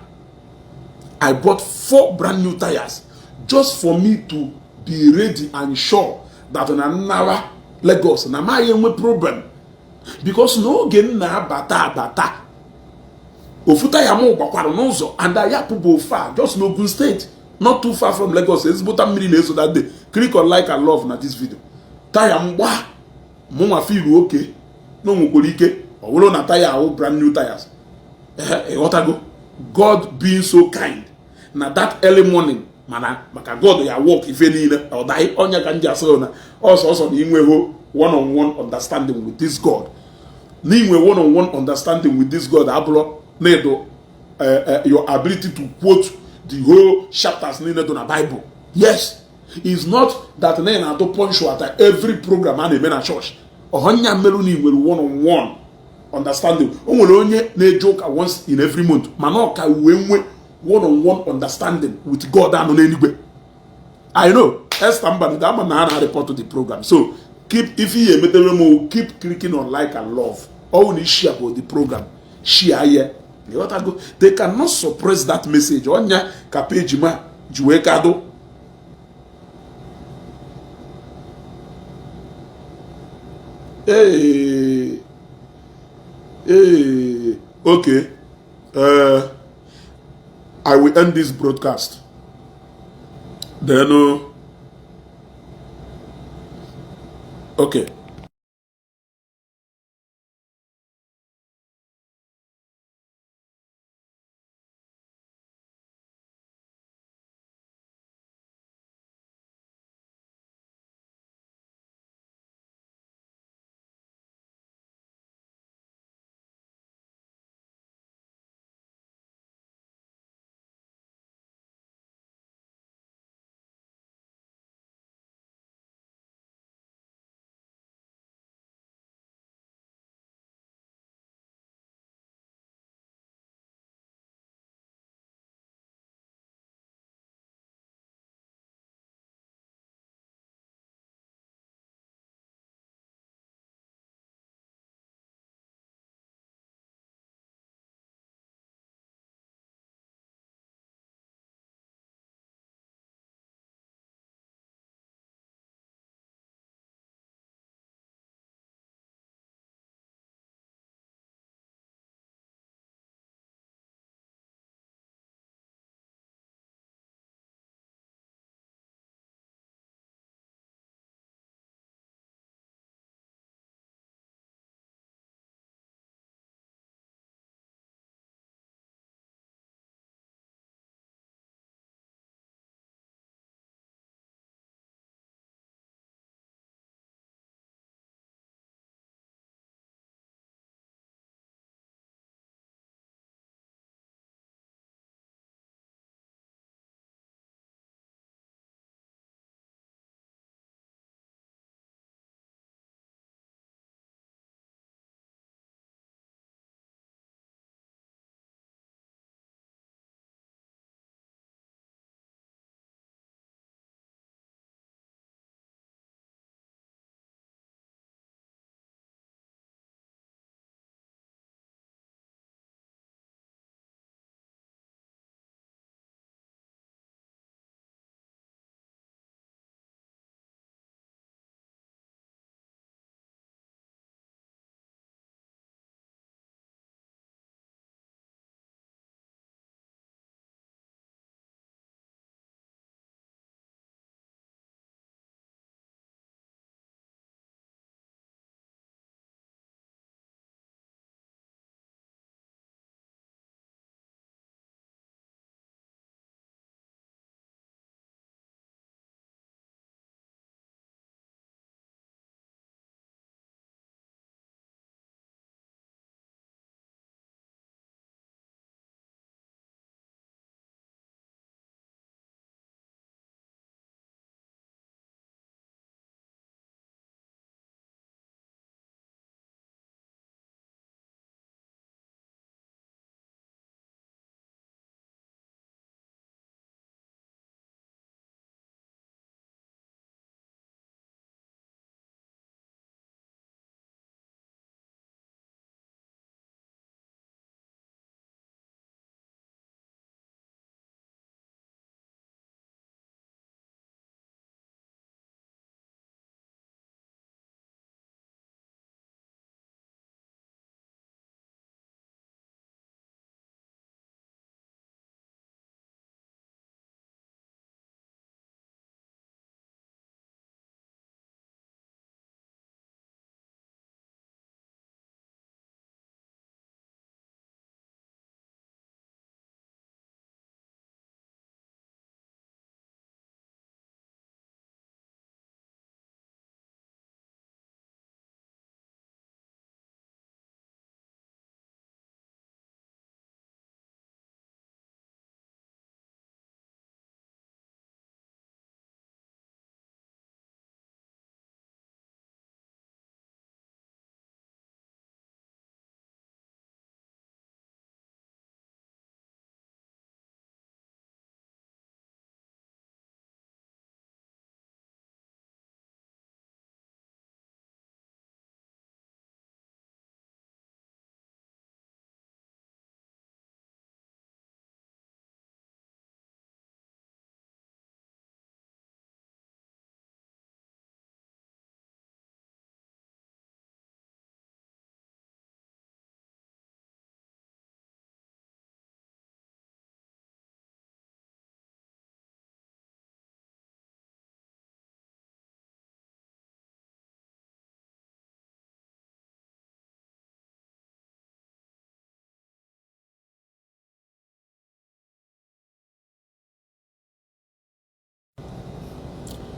I bought 4 brand new tires just for me to be ready and sure that on another Lagos na my problem, because no game na bata ofuta ya mo gbakwara n'ụzọ and I yapu far, just no good state, not too far from Lagos. It's but a million so that day. Click on like and love na this video. Tire mgba mo ma feel okay no mukolike or wolo na tire all brand new tires. What I go, God being so kind na that early morning mana maka God ya work if any or die onya kanja so na also ni inwe one-on-one understanding with this God. Ni inwe one-on-one understanding with this God ablo nedo your ability to quote the whole chapters in the Bible. Yes, it's not that na to punch at every program and in a church. Ohonya meluni will one-on-one understanding. Only na joke once in every month. Manoka we one-on-one understanding with God and on anyway. I know. I'm na report to the program. So keep keep clicking on like and love. All share about the program. Share here. They cannot suppress that message. Onya kapejima juekado. Hey. Okay. I will end this broadcast. Then, okay.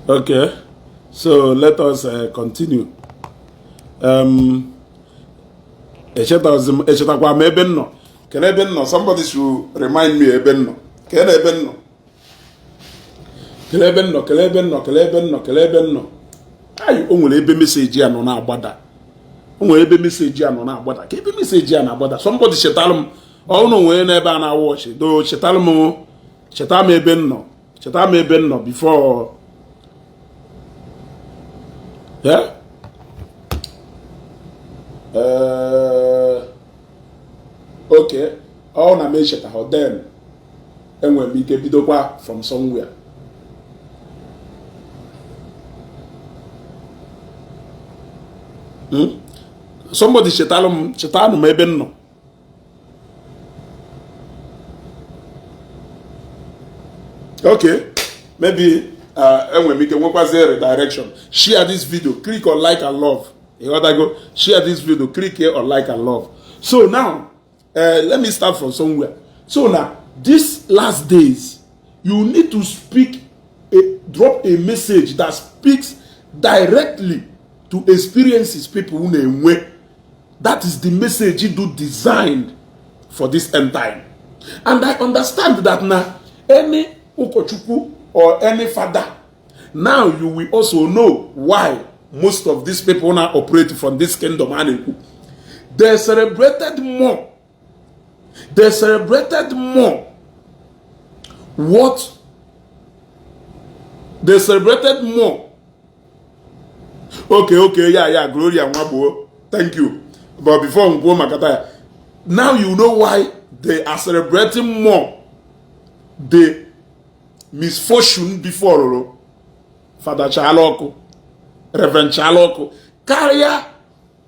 Okay, so let us continue. Echetakwa m ebe nọ. Kene ebe nọ. Somebody should remind me ebe nọ. Kene ebe nọ. Kele ebe nọ. Kele ebe nọ. Kele ebe nọ. Kele ebe nọ. Ayi, o nwere ebe meseji ya nọ na-agbada. O nwere ebe meseji ya nọ na-agbada. Ka ebe meseji ya na-agbada. Somebody chetalụ m. Ọ nọ nwere n'ebe a na-awọchi. Do chetalụ m. Cheta m ebe nọ. Cheta m ebe nọ before. Yeah? Okay. Ọ na m echeta ha then enwere m ike bidokwa from somewhere. Somebody chetanụ m ebe m nọ. Okay, maybe enwere m ike nwekwazie redirection. Share this video, click on like and love. You gotta go share this video, click here on like and love. So now, let me start from somewhere. So now, these last days, you need to drop a message that speaks directly to experiences people who know. That is the message you do designed for this end time. And I understand that now, any ukochukwu or any father, now you will also know why most of these people now operate from this kingdom. They celebrated more. They celebrated more. What? They celebrated more. Okay, yeah, Gloria Nwabo. Thank you. But before we go, Makataya, now you know why they are celebrating more the misfortune before Father Chaloko, Reverend Chaloko, carrier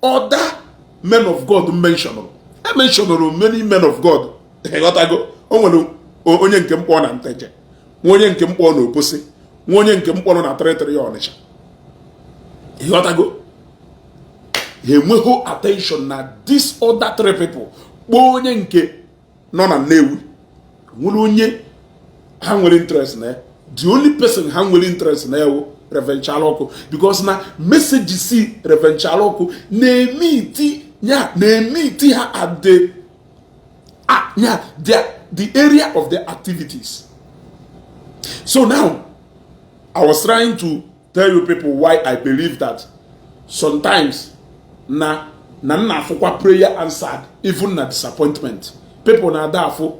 other men of God mentioned. I mentioned many men of God. Onye nke mkpọ na Nteje, onye nke mkpọ na Obosi, onye nke mkpọ na territory Onitsha. He will attention na this other three people. Onye nke nọ na Nnewi, nwere onye ha nwere interest na. The only person ha nwere interest na ewu Reverend Chaloko, because na message see Reverend Chaloko na-emiti ha at the area of their activities. So now, I was trying to tell you people why I believe that sometimes na for prayer answered, even na disappointment. People na therefore,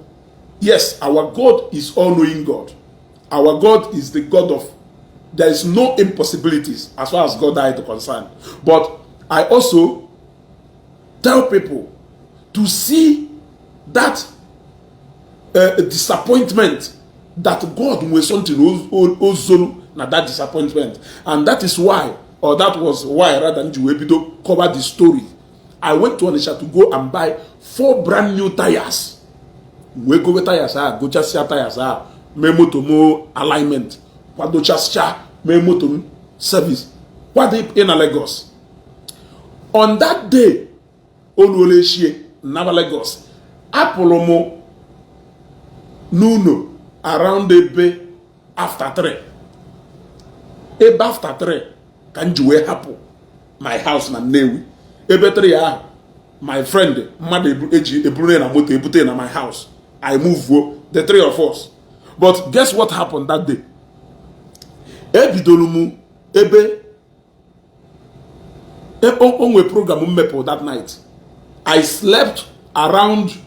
yes, our God is all-knowing God. Our God is the God of, there is no impossibilities as far as God is concerned. But I also tell people to see that disappointment, that God will something also na that disappointment. And that is why, or that was why, rather than Nwebe to cover the story, I went to Onitsha to go and buy 4 brand new tires. We go with tires, go just tires, memotomo alignment, what do just memotom service. What they in Lagos? On that day, Oluoleshie, Nava Lagos, Apolomo Nuno around the bay after 3. Ebe after 3, can you happen? My house na Nnewi. Ebe 3 my friend, Mmadụ Eburu na moto ebute na my house. I move the 3 of us. But guess what happened that day? Ebidolumu ebe onwe program mmepe that night. I slept around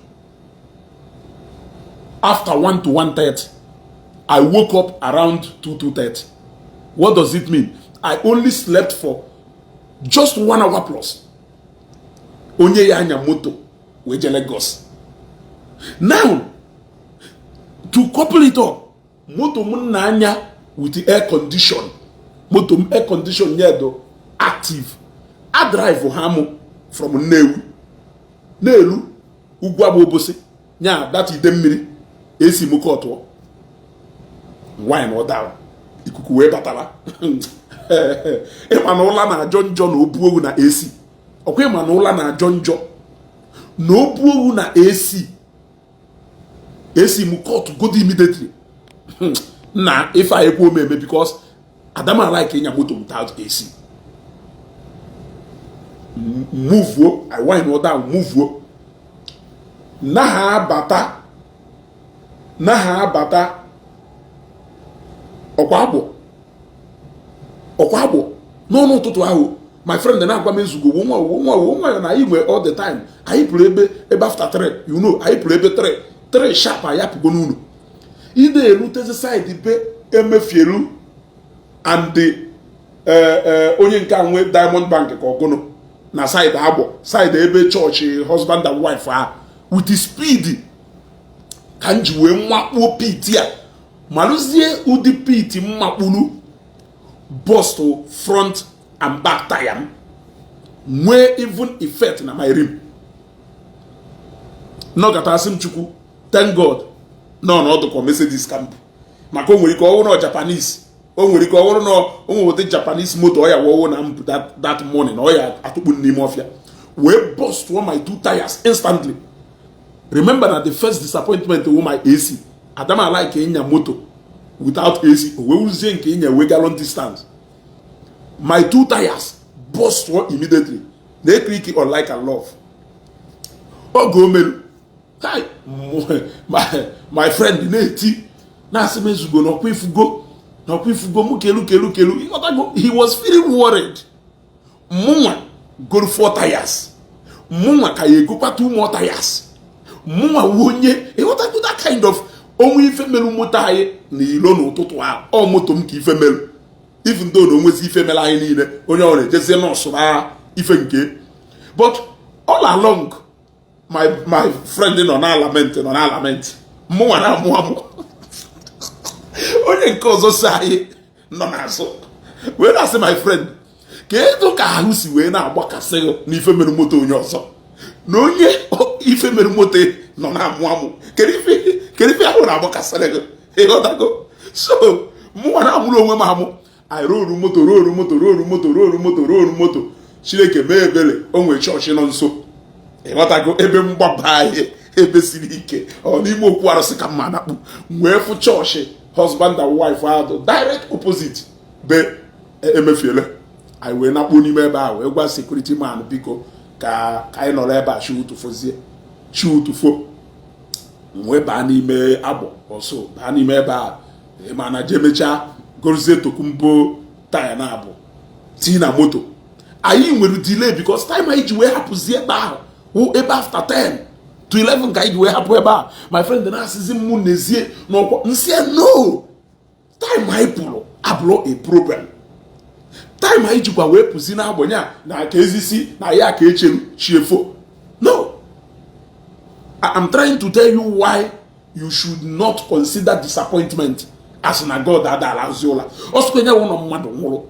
after 1 to 1:30. I woke up around 2 to 2:30. What does it mean? I only slept for just 1 hour plus. Onye ya anya moto weje Lagos. Now, to couple it up, moto mun na anya with the air condition. Moto air condition yedo active. I drive hamu from Nnewi. N'elu ugwu Obosi. Nya that ide mmiri esi mu koto. Wine or down. Ikuku we batala. Emanola na jonjo na obuogu na AC. Okwe emanola na jonjo na obuogu na AC. AC mu koto go immediately. Nah, if I go maybe because Adama like in your motor without AC. Move, I want to down, move. Naha bata. Okwabo. No, to ahu. My friend, the Nagwa Mezugo, woman, and I were all the time. I play after 3. You know, I play 3 sharp. I have to go. Either look at the side, the pay MFU and the Onyenka with Diamond Bank or Gono. Na side abo, side ebe church, husband and wife with the speed. Can you mwapo pitia? Maluzie udi piti mwapulu bosto front and back tire. Mwe even effect na my rim. No gatasim chuku. Thank God. No to message this camp. Mako nwere ko no Japanese. O nwere ko no o nwere Japanese motor ya wo na that morning o ya atupu n'ime ofia. We bust one my 2 tires instantly. Remember that the first disappointment with my AC. Adama like in your motor without AC. We will say in your gallon distance. My 2 tires bust one immediately. They click it on like and love. Oh go melu. Hi, my friend Neti. Na semezu go no kwifugo. No kwifugo mu kelu. He was feeling worried. Mwa go 4 tires. Mwa kaye go 2 more tires. Mwa wonye. He want to do that kind of only female motaye ni ilo no toto a. O moto mki female. Even though no mwezi female ayi ni ne. Onye one jese no so ba ife nke. But all along my friend no na lament. Mwa na mwa. Onye nke ozo say no na so. When I say my friend, ke edo ka ahu si we na agbakase ni ife mere moto onye ozo. Na onye ife mere moto no na amu. Kerife ahu na agbakase go. E got go. So, mwa na amu onwe ma amu. I roll moto. Chineke mee ebele onwe church no nso. E got go ebe mgbaba ihe ebe siri ike. O n'ime okwu arụsị ka mma nakpu. Nwee fu church husband and wife are direct opposite. Be emefiele. I will not put him eba we gwa security man biko ka I no eba shoot to fozie. Shoot to fo. Nwebe n'ime abo also ba n'ime eba e mana jemecha goruze tokumbo tire na abo. Ti na moto. Ayi nwere delay because time I ji we hapuzie eba who eba after 10 to 11 guide we hapu eba. My friend na asizi mu nezie no nse no. Time I pull ablo a problem. Time I jukwa we pusi na abonya na ka ezisi na ya ka echelu chiefo. No. I'm trying to tell you why you should not consider disappointment as na God that allows you. Also kwenya wono mmadu nwuru.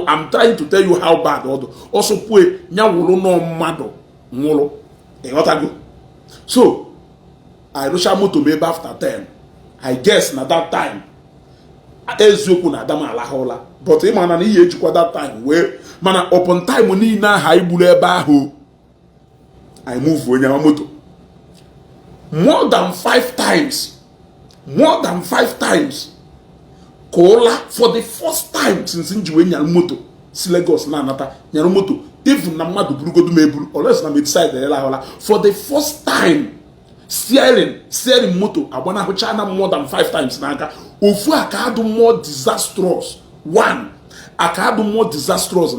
I'm trying to tell you how bad also pwe nya wulu no mmadu nwuru. E got go. So I rush moto maybe after 10. I guess na that time eziokwu na Adama alahola. But imana na ihe ejikwa that time wee mana upon time ni na ha igburu ebe ahụ I move onye moto more than 5 times kola for the first time since njiwe nyal moto si Lagos na anata nyal moto even na mmadụ burugodu meburu unless na me decide alahola for the first time steering moto agbana hụcha na more than 5 times n'aka ofu aka adu more disastrous one aka adu more disastrous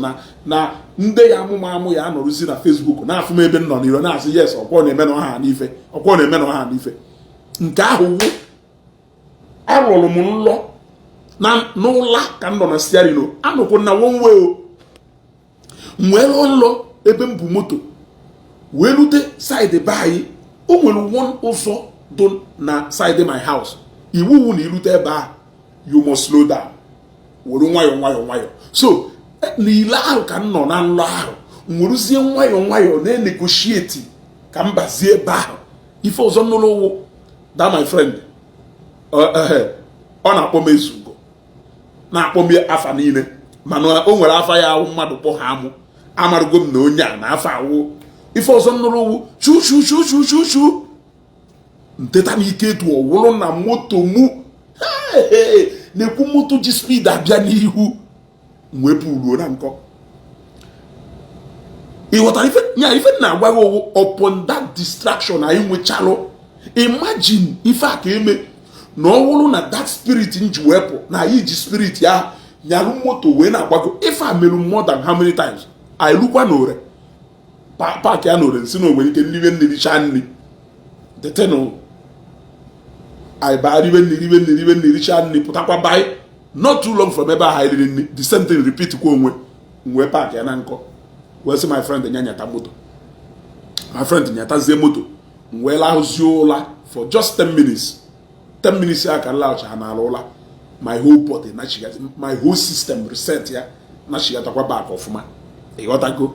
na nde ya amụ ya anọrụzi na Facebook na afụ ebe nọ n'iro na asị yes ọkwọ na-eme na ha n'ife nke ahụ wu arụrụ m nlọ na n'ụla ka nọ na steering anụkwụ na one way o nwere ụlọ ebe m bụ moto wee lute side be anyị o nwere one ụzọ do na side my house iwu na ilute ebe a you must slow down were nwayọ so n'ile ahụ ka m nọ na nlọ ahụ nweruzie nwayọ na-negotiate ka m bazie ebe ahụ ife ọzọ n'ụlọ ụwụ that my friend ọ na-akpọ m ezugo na-akpọ m afa niile mana o nwere afa ya ahụ mmadụ kpọ ha amụ amarụgo m na onye a na afa awụ ife ọzọ n'ụlọ ụwụ chu nteta n'ike etu ọwụrụ na moto mu na-ekwu moto ji speed abịa n'ihu Nwebe ruo na nkọ. Ịghọtara ife na-agwa gị upon that distraction anyị nwechalụ. Imagine ife a ka eme na ọ wụrụ na that spirit nji wepụ na anyị ji spirit ya nyarụ moto wee na-agbago ife a merụ more than how many times. Anyị lukwa n'ore paaki ya n'ore nsi na onwere ike nricha nri detenu anyị baa ribe nri richa nri pụtakwa bai not too long from ebe ahụ anyị riri nri the same thing repeat kwa onwe wee paaki ya na nkọ wee sị my friend nyata moto, my friend nyatazie moto wee lahụzie ụla for just 10 minutes. 10 minutes ya ka nlaghachi ha n'ala ụla, my whole body my whole system reset ya na chigatakwa back ọfụma. Ịghọtago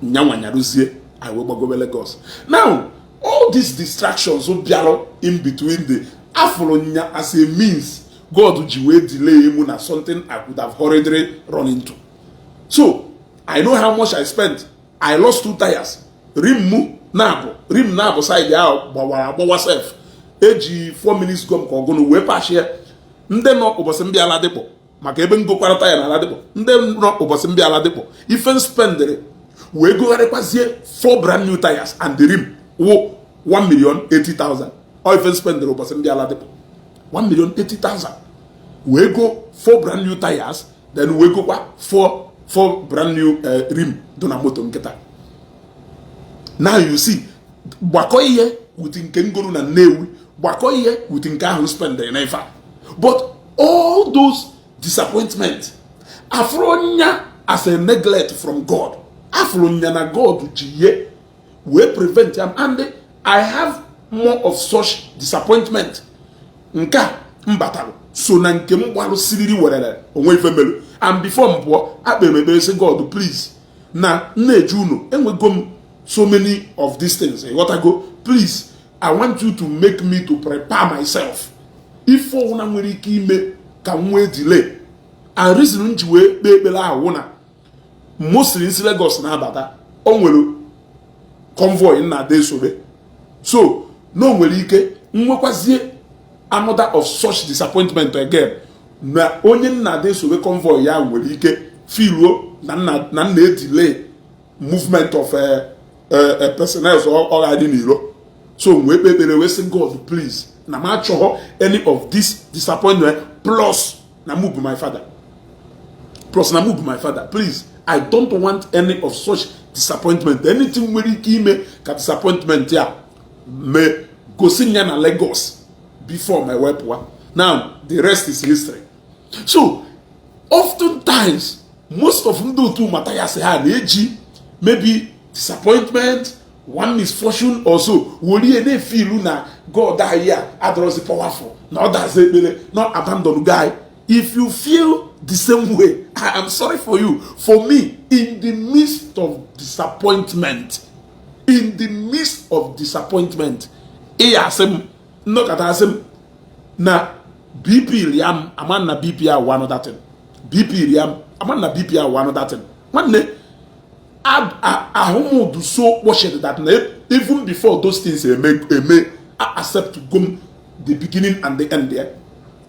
nyanwanyaruzie I wee gbagobe Lagos. Now all these distractions bịara in between the afro nya as a means God ji wee delay mu na something I could have hurriedly run into. So I know how much I spent. I lost 2 tires. Rim nabo side ya gbawara self. Eji 4 minutes go ka ogono wee pass here. Ndị nọ ụbọchị mbịa ala dịkpọ maka ebe ngokwara taya na ala dịkpọ. Ndị nọ ụbọchị mbịa ala dịkpọ ife spendere wee gogharịkwazie 4 brand new tires and the rim wo 1,80,000. All ife spendere ụbọchị mbịa ala dịkpọ 1,80,000. We go 4 brand new tires, then we go 4 brand new rim do na moto nketa. Now you see, gbakọ ihe with nke ngolu na Nnewi, gbakọ ihe with nke ahụ spend na ife. But all those disappointments, afronya as a neglect from God, afronya na God jiye, we prevent them, and I have more of such disappointment. Nka mbatalo so na nke m gwarụ siriri werere onwe ife melu, and before m pụọ akpere say God please na nneju unu enwego m so many of these things. What I go, please I want you to make me to prepare myself if una nwere ike ime ka nwe delay. And reason nji wee kpe ekpere ahụ na mostly in Lagos na abata o nwere convoy na dey sobe, so no nwere ike nwekwazie another of such disappointment again na onye nna dey sobe convoy ya nwere ike filuo na delay movement of personnel already n'iro. So we say God please na ma chọọ any of this disappointment plus na move my father please I don't want any of such disappointment. Anything nwere ike ime ka disappointment ya me gosi ya na Lagos before my wife. Now the rest is history. So oftentimes most of them do too matter ya say ha na-eji maybe disappointment, one misfortune also wori ene feel na God here adrozi powerful not that not abandon guy. If you feel the same way, I am sorry for you. For me, in the midst of disappointment, look at us na BP liam aman na BP a one other thing. BP liam aman na BP a one other thing. One day I do so worship that even before those things may accept to go the beginning and the end there.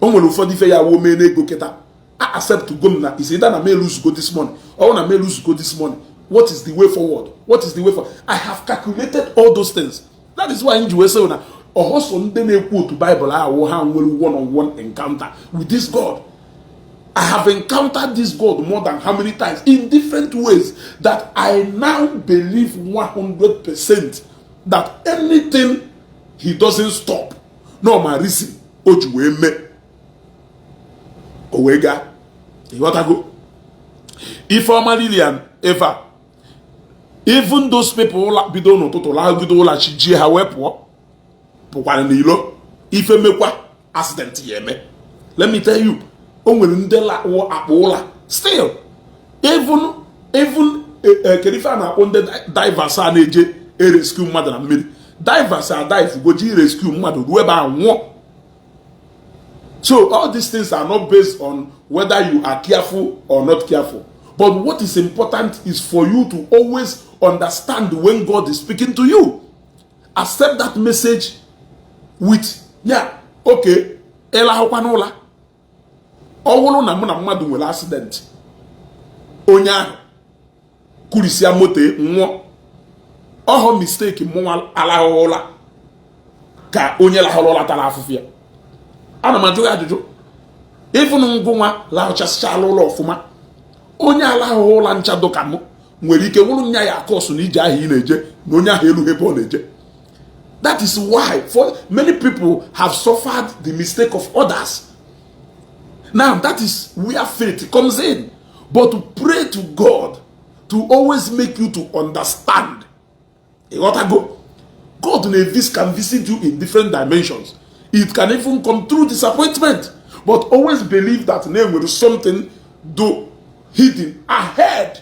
Onwere for the fair woman go keta. I accept to go na is either na may lose go this morning or na may lose go this morning. What is the way forward? What is the way forward? I have calculated all those things. That is why in Jewish say na also they quote Bible I will have one-on-one encounter with this God. I have encountered this God more than how many times in different ways that I now believe 100% that anything he doesn't stop. No my reason. Ojuwe me. Owega. You want to go? If Lilian ever, even those people like bido no toto la bido la chiji ha wepo. Pokwa nilo. If mekwa accident yeme. Let me tell you. Still, even Kerifa na onde divers are neje rescue mother and me. Divers are dive go rescue mother whoever I want. So all these things are not based on whether you are careful or not careful. But what is important is for you to always understand when God is speaking to you. Accept that message with okay, ela hokwanola. ọ wụrụ na mụ na mmadụ nwere accident, onye ahụ kurisia moto nwụọ, ọhụ mistake mụnwa alahụla ka onye lahụrụla tara afụfụ ya. Ana m ajụ ya ajụjụ, ịfụnụ ngụnwa lahụchasịchala ụlọ ọfụma, onye alahụla nchado ka mụ nwere ike wụrụ nya ya akọsụ na ije ahụ ị na-eje na onye ahụ elughị ebe ọ na-eje. That is why for many people have suffered the mistake of others. Now that is where faith comes in. But to pray to God to always make you to understand. God can visit you in different dimensions. It can even come through disappointment. But always believe that there is something hidden ahead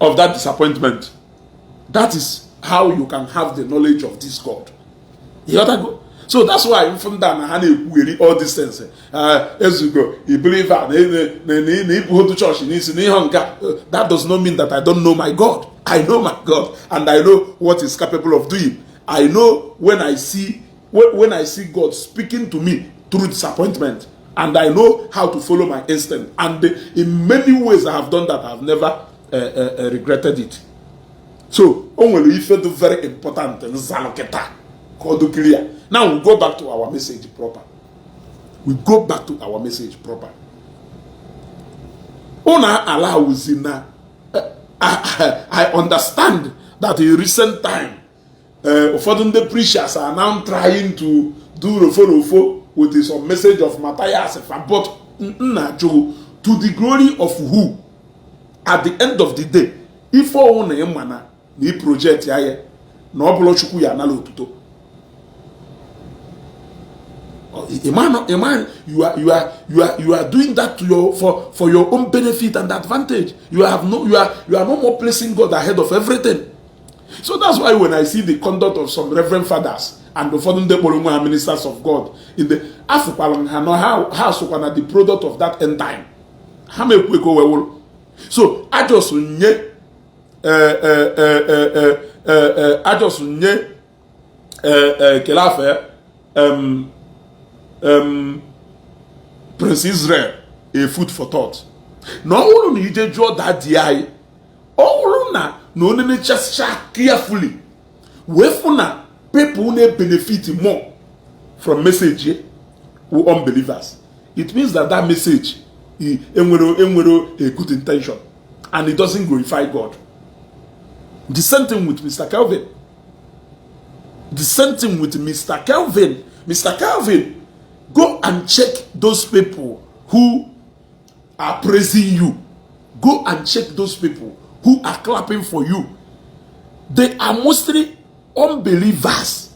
of that disappointment. That is how you can have the knowledge of this God. So that's why I'm from that all these things. As you go, you believe that that does not mean that I don't know my God. I know my God, and I know what He's capable of doing. I know when I see God speaking to me through disappointment, and I know how to follow my instinct. And in many ways I have done that. I have never regretted it. So, only if it's very important, clear. Now we go back to our message proper. I understand that in recent time, the preachers are now trying to do rofo with some message of Matthias, but to the glory of who? At the end of the day, if ni project yaye na obolo chukwu ya na lotuto. Iman, you are doing that to for your own benefit and advantage. You are no more placing God ahead of everything. So that's why when I see the conduct of some reverend fathers and the following ministers of God in the African how the product of that end time. So I just Prince Israel a food for thought. No one need to draw that DI. All na no need just carefully. Wherefore people may benefit more from message who unbelievers. It means that message is a good intention and it doesn't glorify God. The same thing with Mr. Kelvin. Mr. Kelvin, go and check those people who are praising you. Go and check those people who are clapping for you. They are mostly unbelievers.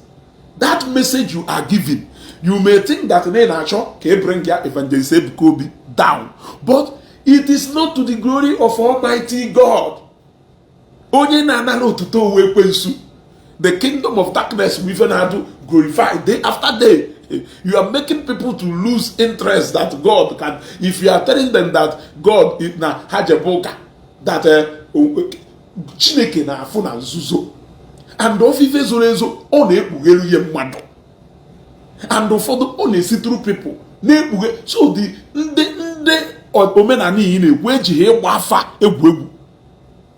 That message you are giving, you may think that can bring your evangelism down, but it is not to the glory of Almighty God. The kingdom of darkness we even have to glorify day after day. You are making people to lose interest that God can. If you are telling them that God is na hajeboka, that Chineke na afuna nzuzo, and ofife zorezo on ekpugelu ye mmadu, and ụfọdụ ọ na-esi through people na-ekpughe. So the ndị omenani ị na-ekwu eji ịgba afa egwu,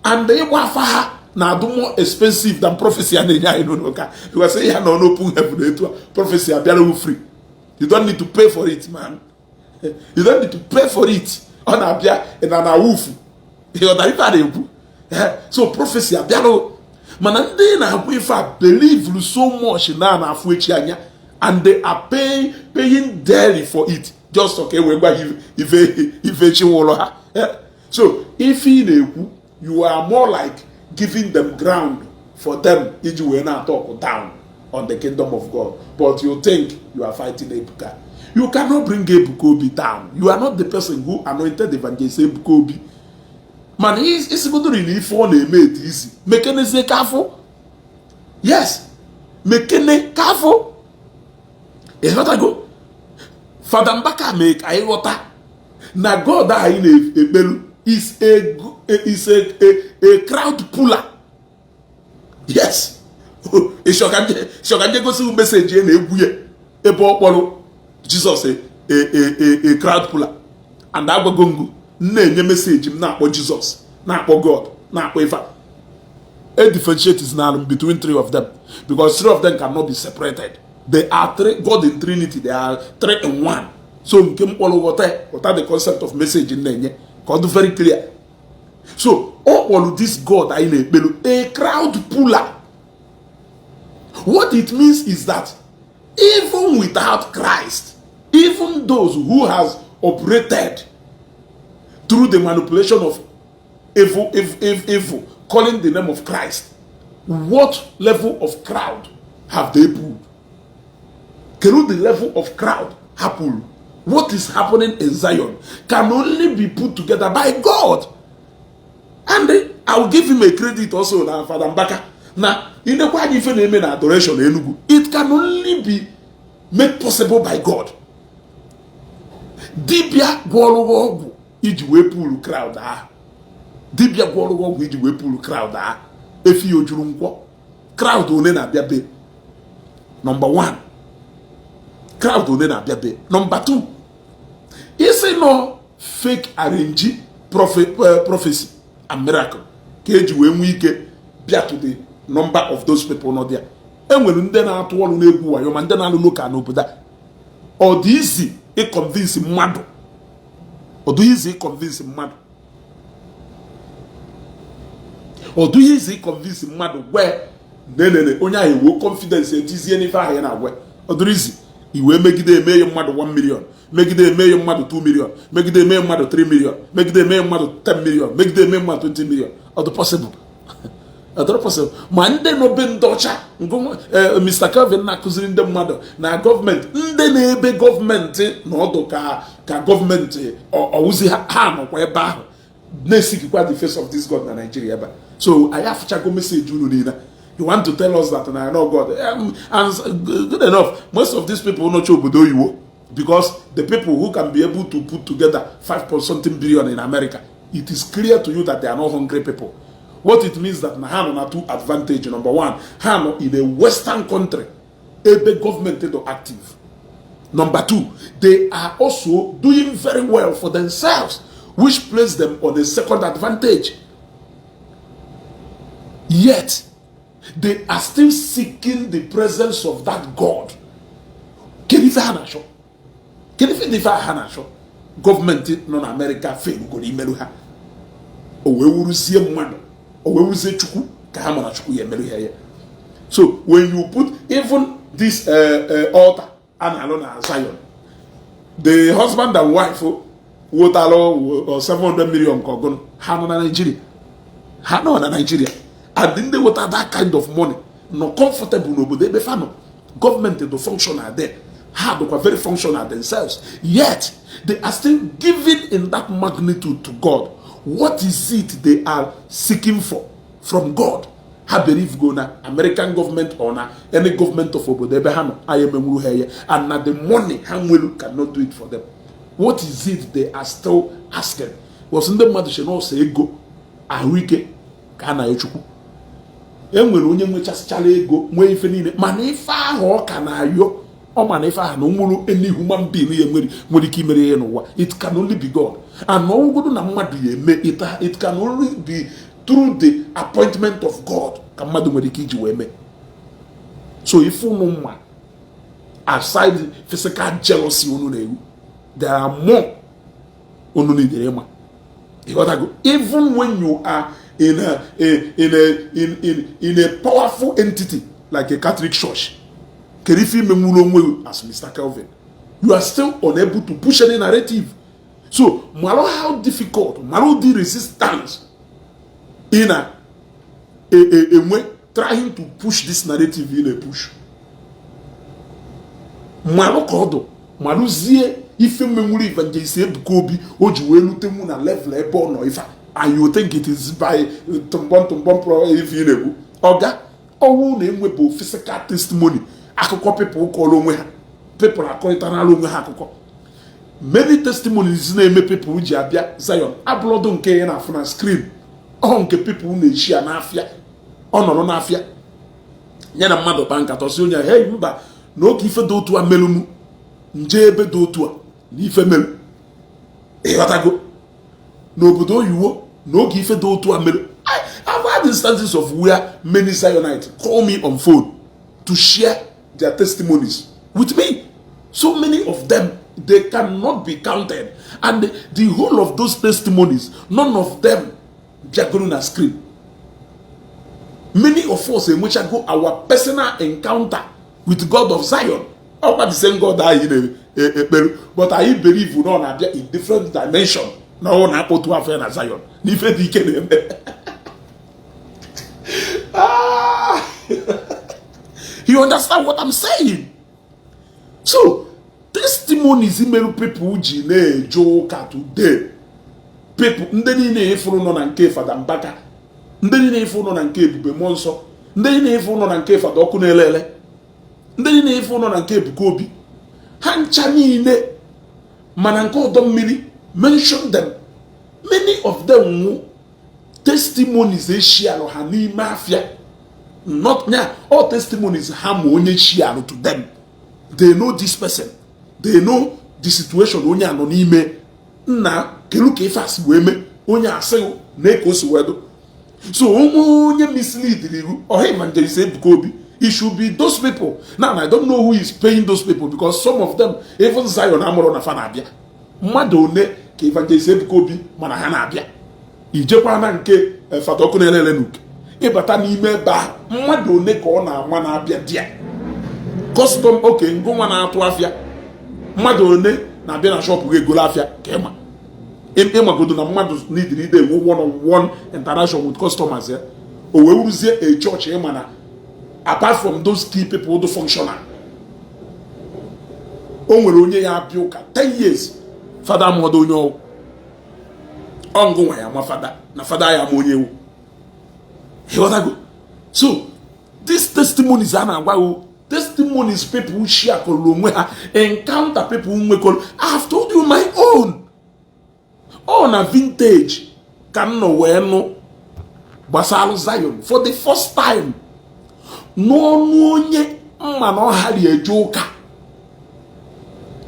and ịgba afa ha na do more expensive than prophecy and because say you no open heaven prophecy are free. You don't need to pay for it, man. You don't need to pay for it. On abia in an awufu. So prophecy are man na if I believe so much na afuechi anya, and they are paying dearly for it. Just okay we go if so if you are more like giving them ground for them to talk down on the kingdom of God. But you think you are fighting Ebuka. You cannot bring Ebuka down. You are not the person who anointed evangelist Ebuka. Man, it's going to really fall made easy. Mekene say careful. Yes. Mekene careful. It's not a go. Father Mbaka make a water. Now God that in a belu is a crowd puller. Yes. Shokanje go see message na ebuye ebo okporo Jesus say a crowd puller and agwagongo na-enye message m na-akpọ Jesus na-akpọ God na-akpọ Ifa. A differentiate is now between three of them because three of them cannot be separated. They are three, God in Trinity, they are three in one. So what the concept of message in there, God very clear. So all of this God a crowd puller. What it means is that even without Christ, even those who has operated through the manipulation of evil, calling the name of Christ, what level of crowd have they pulled? Can the level of crowd happen? What is happening in Zion can only be put together by God. And I'll give him a credit also now, Father Mbaka. Now, in the way you name adoration, it can only be made possible by God. Dibia gwologo iji wee pull crowd ah. Dibia gwologo iji wee pull crowd ah. Efi ojuru nkwo. Crowd one na bia be. Number 1. Crowd one na bia be. Number 2. Is it no fake arranged prophecy and miracle? Keji we nwike bia to the number of those people not there. Enwere ndị na-atụ ọrụ na-egwu wayo ma ndị na-alụ ka n'obodo a. Ọ dị easy convince mmadụ. Ọ dị easy convince mmadụ. Ọ dị easy convince mmadụ where onye ahụ ewo confidence etizie n'ife ahụ ya na-agwa. Ọ dị easy iwe megide eme mmadụ 1 million, megide eme mmadụ 2 million, megide eme mmadụ 3 million, megide eme mmadụ 10 million, megide eme mmadụ 20 million. Ọ dị possible. Ma ndị n'obe ndị ọcha Mr. Kelvin na-akụziri ndị mmadụ na gọọmenti ndị na-ebe gọọmenti n'ọdụ ka gọọmenti ọwụzi ha nọkwa ebe ahụ na-esikikwa the face of this God na Nigeria ebe. So anyị afụchago meseji unu niile. You want to tell us that I know God, and good enough, most of these people not obodo oyibo because the people who can be able to put together 5.something billion in America, it is clear to you that they are not hungry people. What it means that Nahano na two advantage. Number 1, Hano in a Western country, every government is active. Number 2, they are also doing very well for themselves, which places them on a second advantage. Yet, they are still seeking the presence of that God. Government non America fail go imelu ha. Owewurusie mmadu. Owewuzie chukwu ka ha mara chukwu ya emelu ya. So when you put even this altar and na Zion, the husband and wife wotalo or 700 million kogon ha no na Nigeria. Ha no na Nigeria. And then they would have that kind of money. No comfortable no, but they be fano. Government to functional there. Hard very functional themselves. Yet they are still giving in that magnitude to God. What is it they are seeking for from God? I believe go na American government or na any government of Obodebehano. I am here, and now the money Hamwelu cannot do it for them. What is it they are still asking? Was in the mother no say go a week kana yochuku. Enwere onye nwechasịchara ego nwee ife niile mana ife ahụ ọ ka na-ayọ ọ mana ife ahụ na nwere any human being ya nwere ike imere ya n'ụwa. It can only be God. And ọgwụgwụ na mmadụ ya eme it can only be through the appointment of God ka mmadụ nwere ike iji wee mee. So if unu mma aside physical jealousy unu na-ewu, there are more unu na-edere ịma. Even when you are in a powerful entity like a Catholic church, as Mr. Kelvin, you are still unable to push any narrative. So, malo how difficult, malo the resistance in a way trying to push this narrative in a push. Malo kodo, malo zie ife memuri evangelist Ebukobi ojuwelu temu na level ebo no ifa. And you think it is by tumbon pro if you know. Oga, owu na enwebo physical testimony. Akụkọ people call onwe ha. People are calling onwe ha akụkọ. Many testimonies na-eme people ji abịa Zion. Ablodo nke ya na afụ na screen. Ọ nke people na-eshi ya n'afịa. Ọ nọrọ n'afịa. Ya na mmadụ ba nkata osi onye hey mba na oke ife dị otu a melumu. Nje ebe dị otu a. n'ife mere ịghọtago n'obodo oyiwo n'oge ife dị otu a mere. I've had instances of where many Zionites call me on phone to share their testimonies with me. So many of them, they cannot be counted, and the whole of those testimonies, none of them are going to scream. Many of us in which I go our personal encounter with God of Zion, about the same God that but I believe we don't have in different dimension. Now on apple to affair na Zion. You understand what I'm saying? So testimonies in people ji na-ejoka today. People ndị niile ifuru nọ na nke Fada Mbaka, ndị niile ifuru nọ na nke Ebube Monsọ, ndị niile ifuru nọ na nke Fada Ọkụ na-elele, ndị niile ifuru nọ na nke Ebuka Obi, ha ncha niile mana nke ọdọ mmiri, mention them. Many of them testimonies share ha n'ime afia. Not now, all testimonies ha ma onye share to them. They know this person. They know the situation onye anọ n'ime na kelu ka ife asi wee me onye asị na eko si wedo. So onye mislead iru or evangelist Ebuka Obi, it should be those people. Now I don't know who is paying those people, because some of them even Zion amụrụ na fa na-abịa. Mmadụ one ka evangelist Ebuka Obi mana ha na-abịa. Ijekwa na nke Fada Ọkụ na-elele n'uke ịbata n'ime ebe a, mmadụ one ka ọ na-ama na-abịa dia custom. Okay, ngụ nwa na-atụ afịa, mmadụ one na-abịa na shop ga-egolo afịa ka ịmagodo na mmadụ n'idiri ide ewu one-on-one interaction with customers ya. O wee wuruzie a church ịma na apart from those key people do functional, o nwere onye ya abịa ụka 10 years Fada amụọdo onye ọngụ nwa ya ma Fada na Fada ya ma onye ewu. So these testimonies are now testimonies people who share encounter people who make. I have told you my own. On a vintage can no where no Basalo Zion for the first time. No nye mano had a joker.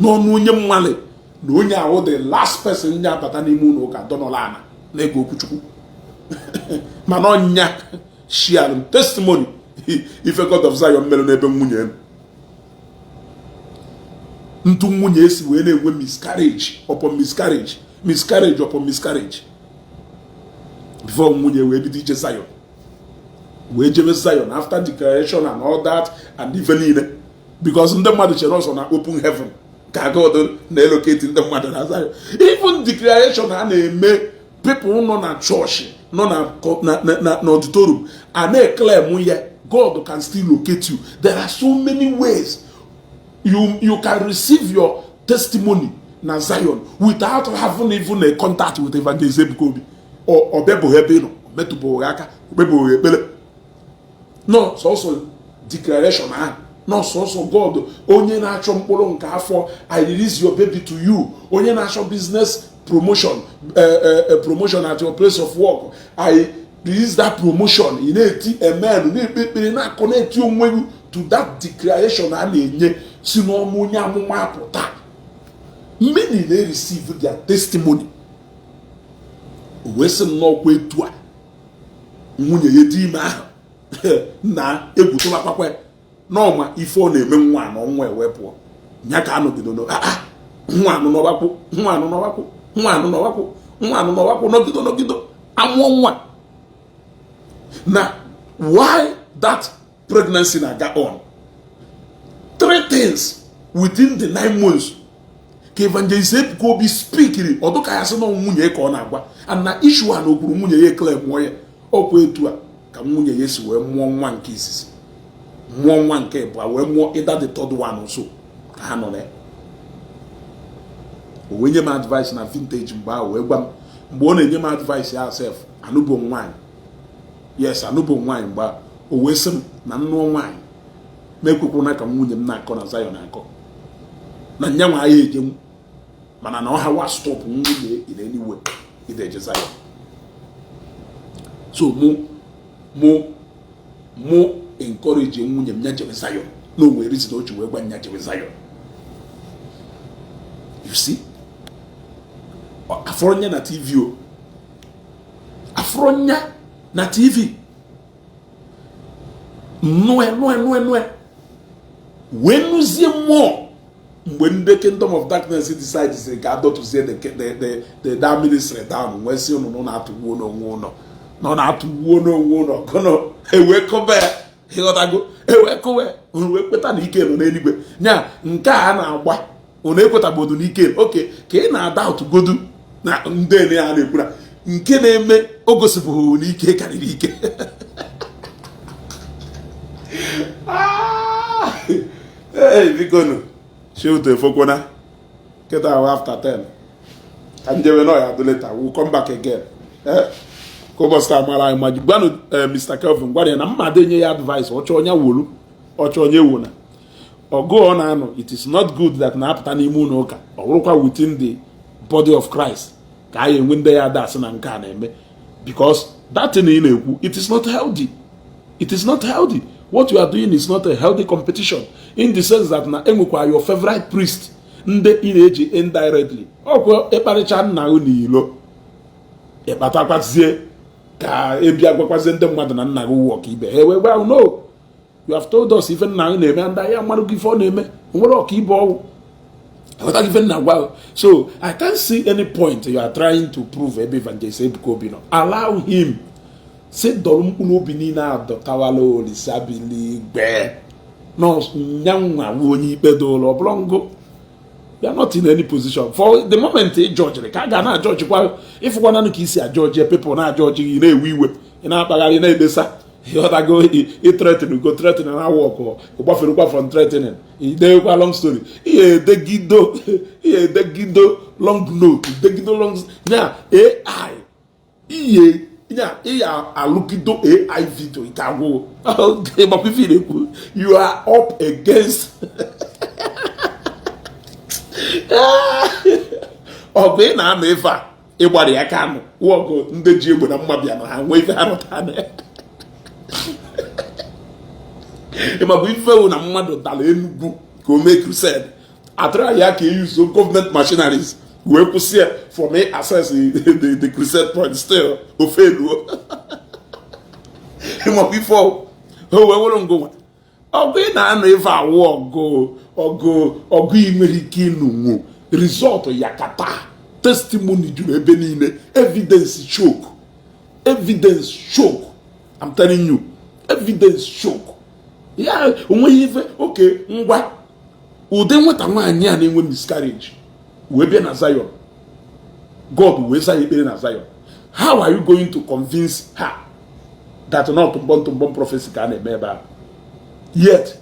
No nye male. No nya the last person nya patani muno Donolana. Nego kuchuku. Manonya share testimony. If a God of Zion melo nebe munye ntu munye si we na-enwe miscarriage upon miscarriage, miscarriage upon miscarriage before munye we bido ije Zion, we jebe Zion after declaration and all that, and even in because ndị mmadụ chere ọsọ na open heaven ka God na-elocate ndị mmadụ na Zion. Even declaration a na-eme people nọ na church nọ na auditorium and na-claim ya God can still locate you. There are so many ways you can receive your testimony na Zion without having even a contact with evangelist Ebuka Obi or bebo hebeno metubo aka bebo ebele. No, so also declaration no, so also God onye na-achọ mkpụrụ nke afọ, I release your baby to you. Onye na-achọ business promotion promotion at your place of work, I release that promotion in amen na connect you to that declaration a na-enye si n'ọnụ onye amụma apụta. Many they receive their testimony. Wesi nnọọkwa etu a nwunye ya di ime ahụ na egwutola kwakwe n'ọma ife ọ na-eme nwa na ọnwa ewepụ nya ka anọgido no nwa anụ n'ọwakwu nogido amụọ nwa. Now, why that pregnancy na got on? 3 things within the 9 months. Ka evangelist Ebuka Obi speaking, odo ka ya se no nwunye ka ọ na-agwa, and na issue a na ogburu nwunye ya claim mo ya. Okwa etu a ka nwunye ya si wee mụọ nwa nke isisi. Mụọ nwa nke bụ wee mụọ either the third one or so. Ka ha nọ na. O wenye m advice na vintage mgbe ahụ wee gwa m mgbe ọ na-enye m advice ya self anụbo nwaanyị. Yes, anụbo nwaanyị mgbe o wee sị m na nnụọ nwaanyị na-ekwekwu na ka nwunye m na-akọ na Zion akọ na nyanwa ya eje mana na ọha wa stop nwunye in any way ide eje Zion. So mo encourage nwunye m nya jebe Zion no we reason o ji wee gwa nya jebe Zion. You see? Afronya na TV o. Afronya na TV. Nwe. When you see more, when the kingdom of darkness decides to gather to say the that ministry down, when see no na to wo no. No na to wo no. Kono ewe kobe. He got go. Ewe kowe. Unwe kweta na ike no na eligwe. Nya nke a na agba. Una ekweta bodu na ike. Okay, ka ị na doubt godu na ndene ya na ekwura. Nke na-eme ogosipụ na ike karịrị ike. Hey, Vigono. Shoot the Fokona. Get out after 10. And they will know later. We'll come back again. Come on, start my life. Mr. Kelvin, what I'm mad in advice. Ochonya wulu. Ochonya wuna. Or go on, I know. It is not good that Naptani Munoka or work within the body of Christ. When they are dancing and can. Because that in it is not healthy. It is not healthy. What you are doing is not a healthy competition. In the sense that na your favorite priest indirectly. Okwo ekparicha nna unu ilo. Ekpatakwazie ka ebia gwakwazie ndị mmadụ na nna gị work ibe. Well, no. You have told us even na na-eme and ya mmadụ gị for na-eme. Nwere ọka ibe ọwụ. What even na wow. So I can't see any point you are trying to prove ebe evangelist Ebuka Obi no. Allow him. Say dolum unobi ni na adotawalo lisabili gbe. No nyangwa woni pedolo oblongo. You are not in any position. For the moment judge le ka ga na judge kwa if one na ki si a judge people na judge na ewiwe. Ina apagari na edesa. You other go he threaten go threaten and I walk or go from threatening. They go long story. He de gido long note. De gido long now AI. Yeah, I look into AI video. It can go. Okay, but you are up against. Okay, now never. Everybody I can walk on the gym with a mabiano and wave out. If I feel na mmadụ dala Enugu go make crusade. I try to use some government machineries. We pursue for me access the crusade point still ofelu. Him before oh we won't go. Ogo na na if I walk go imerike nu result yakata testimony juru ebe niile evidence choke. I'm telling you, evidence choke. Yeah, okay, ngwa ude nweta nwaanyị a na-enwe miscarriage wee bịa na Zion. God wee say ekpere na Zion. How are you going to convince her that not tumbon prophecy ka na-eme ebe a? Yet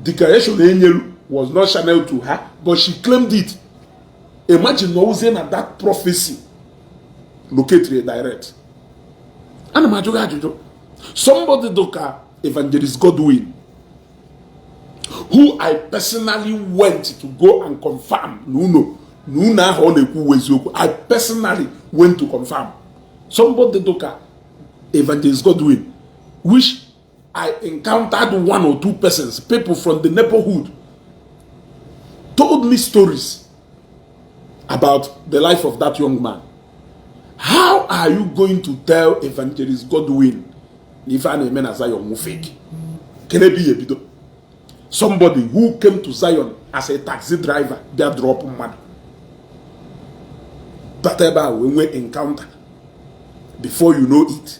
declaration enyelu was not channeled to her, but she claimed it. Imagine using that prophecy located direct. And somebody doka Evangelist Godwin, who I personally went to go and confirm. I personally went to confirm. Somebody doka Evangelist Godwin, which I encountered one or two persons, people from the neighborhood, told me stories about the life of that young man. How are you going to tell Evangelist Godwin if I name as Zion fake? Can it be a bit? Somebody who came to Zion as a taxi driver, they are dropping money. Whatever we encounter, before you know it,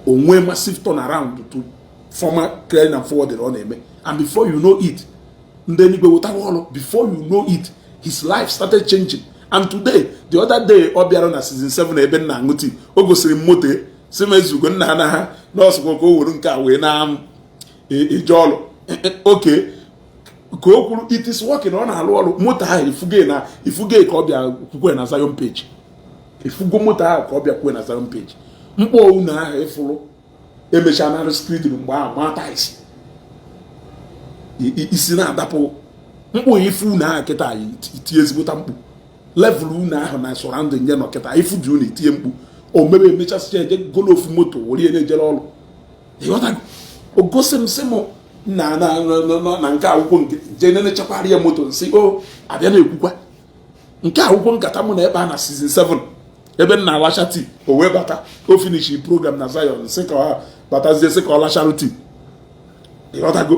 on massive turnaround to former clearing and forward on name, and before you know it, before you know it, his life started changing. And today, the other day, Obiara na season 7 ebe na nguti, ogosiri mote, semezugo nna na ha, nurse go wuru nka we na ijolo. Okay. It is working on alụ moto ha ifuge ka ọbịa kwukwe na Zion page. Ifugo moto ha ka ọbịa kwukwe na Zion page. Mkpọ unu ha efulu emecha na script mgbe a mata isi na adapụ mkpọ ifu na ha keta itie ezigbo mkpu. Level una ahụ na surrounding ya no keta ifu ju na itie mkpu. O mebe emecha si eje golo ofu moto wori ene jere ọlụ. Ịghọta ogosem semo na nke akwụkwọ nke je na-echekwara ya moto nsị o abịa na-ekwukwa nke akwụkwọ nkata mụ na ebe a na season 7 ebe m na-alacha tii o wee bata o finish program na Zion nsị ka ọ batazie sị ka ọ lachara tii ịghọtago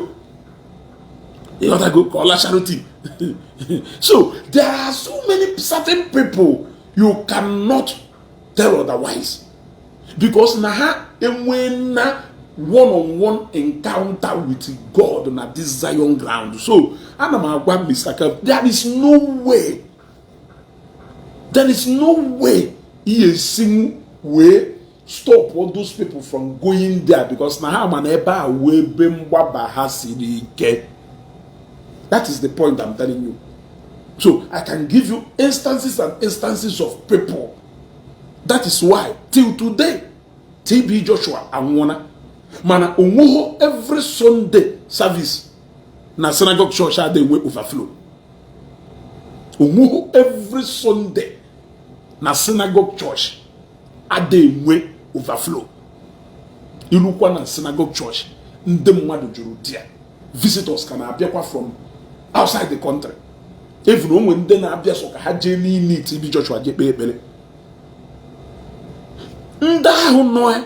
ka ọ lachara tii. So there are so many certain people you cannot tell otherwise because na ha enwe na one-on-one encounter with God na this Zion ground. So ana m agwa Mr. Kelvin, there is no way he sing way stop all those people from going there because na ha ma na ebe a wee be mgbaba ha siri ike. That is the point I'm telling you. So I can give you instances and instances of people. That is why till today TB Joshua anwụọna mana onwuho every Sunday service na synagogue church dey wey overflow. Onwuho every Sunday na synagogue church dey wey overflow. Ilukwa na synagogue church ndị mmadụ juru dia. Visitors can abịakwa from outside the country. Even onwe ndị na-abịa so ka ha jee n'ime TB Joshua je kpee ekpere. Ndị ahụ nọ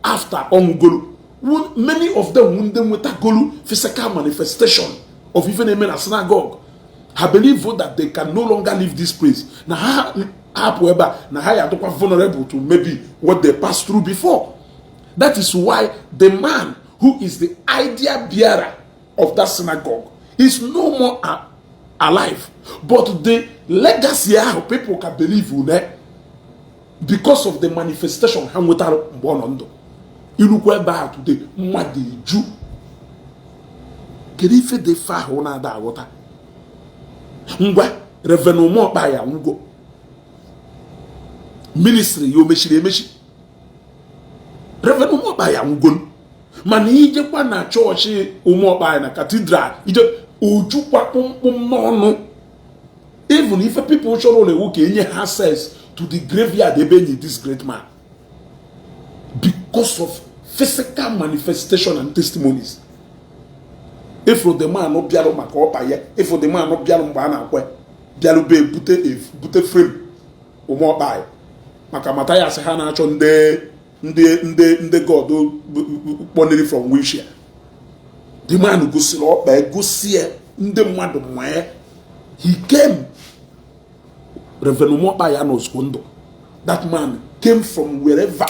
after ongolo, many of them when they nwetagolu physical manifestation of even a na synagogue, I believe that they can no longer leave this place. Na however, na ha are vulnerable to maybe what they passed through before. That is why the man who is the idea bearer of that synagogue is no more alive. But the legacy of people can believe in because of the manifestation ha nwetara mgbe ọ nọ ndụ. Ilukwa ebe a today mmadụ eju kedu ife dị fa ahụ na-ada aghọta ngwa Rev Ụmụọkpa ya nwugo ministry ya o mechiri emechi. Rev Ụmụọkpa ya nwugo mana ijekwa na chọọchị Ụmụọkpa na cathedral ije ojukwa kpụmkpụm n'ọnụ. Even if people chọrọ olewu ka enye access to the graveyard ebe enyi this great man because of physical manifestation and testimonies. If the man no bialo maka ọpa ya, if the man no bialo mgbe a na-akwe bialo be bute frame Ụmụọkpa maka mata ya sị ha na-achọ ndị God kpọniri from wheelchair. The man gosiri ọkpa gosi ndị mmadụ nwee. He came. Rev Ụmụọkpa ya n'ozugbo ndụ. That man came from wherever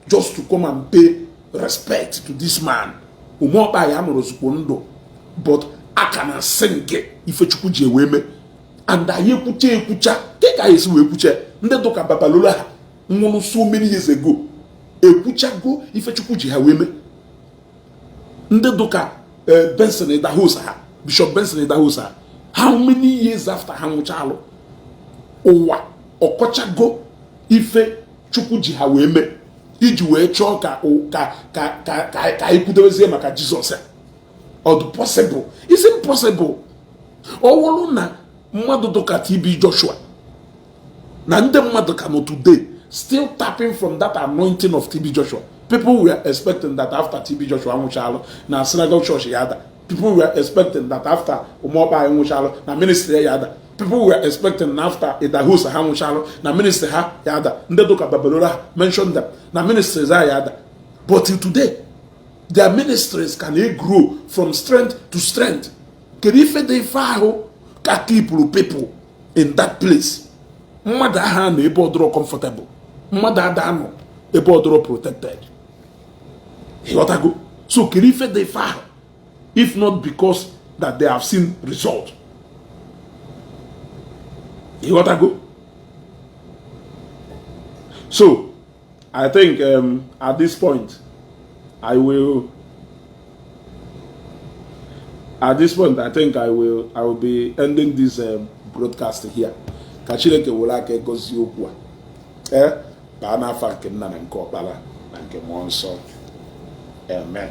just to come and pay respect to this man. Ụmụọkpa ya n'ozugbo ndụ. But aka na senge Ifechukwu ji ewe me. And anyị ekwucha ka esi wee kwuche ndị dụka Babalola ha nwụrụ so many years ago. Ekwuchago Ifechukwu ji ha wee me. Ndị dụka Benson Idahosa ha, Bishop Benson Idahosa ha. How many years after ha nwụchalụ ụwa ọkọchago Ifechukwu ji ha wee me iji wee chọọ ka ikwudozie maka Jizọs. Or the possible is impossible. Ọwụrụ na mmadụ dụka TB Joshua na ndị mmadụ ka nọ today still tapping from that anointing of TB Joshua. People were expecting that after TB Joshua nwụchalụ na synagogue church ya ada. People were expecting that after Ụmụọkpa nwụchalụ na ministry ya ada. People were expecting after Idahosa ha nwụchalụ na ministry ha ya ada. Ndị dụka Babalola mentioned them na ministries ha ya ada. But till today their ministries can grow from strength to strength. Kedu ife dị ife ahụ ka people in that place. Mmadụ aha na ebe ọdụrụ comfortable. Mmadụ ada anọ ebe ọdụrụ protected. Ịghọtago? So kedu ife dị ife ahụ if not because that they have seen result. Ịghọtago? So I think at this point I will be ending this broadcast here. Ka Chineke were aka gozie okwu a. Baa n'afa nke Nna na nke Ọkpara na nke Mmụọ Nsọ. Amen.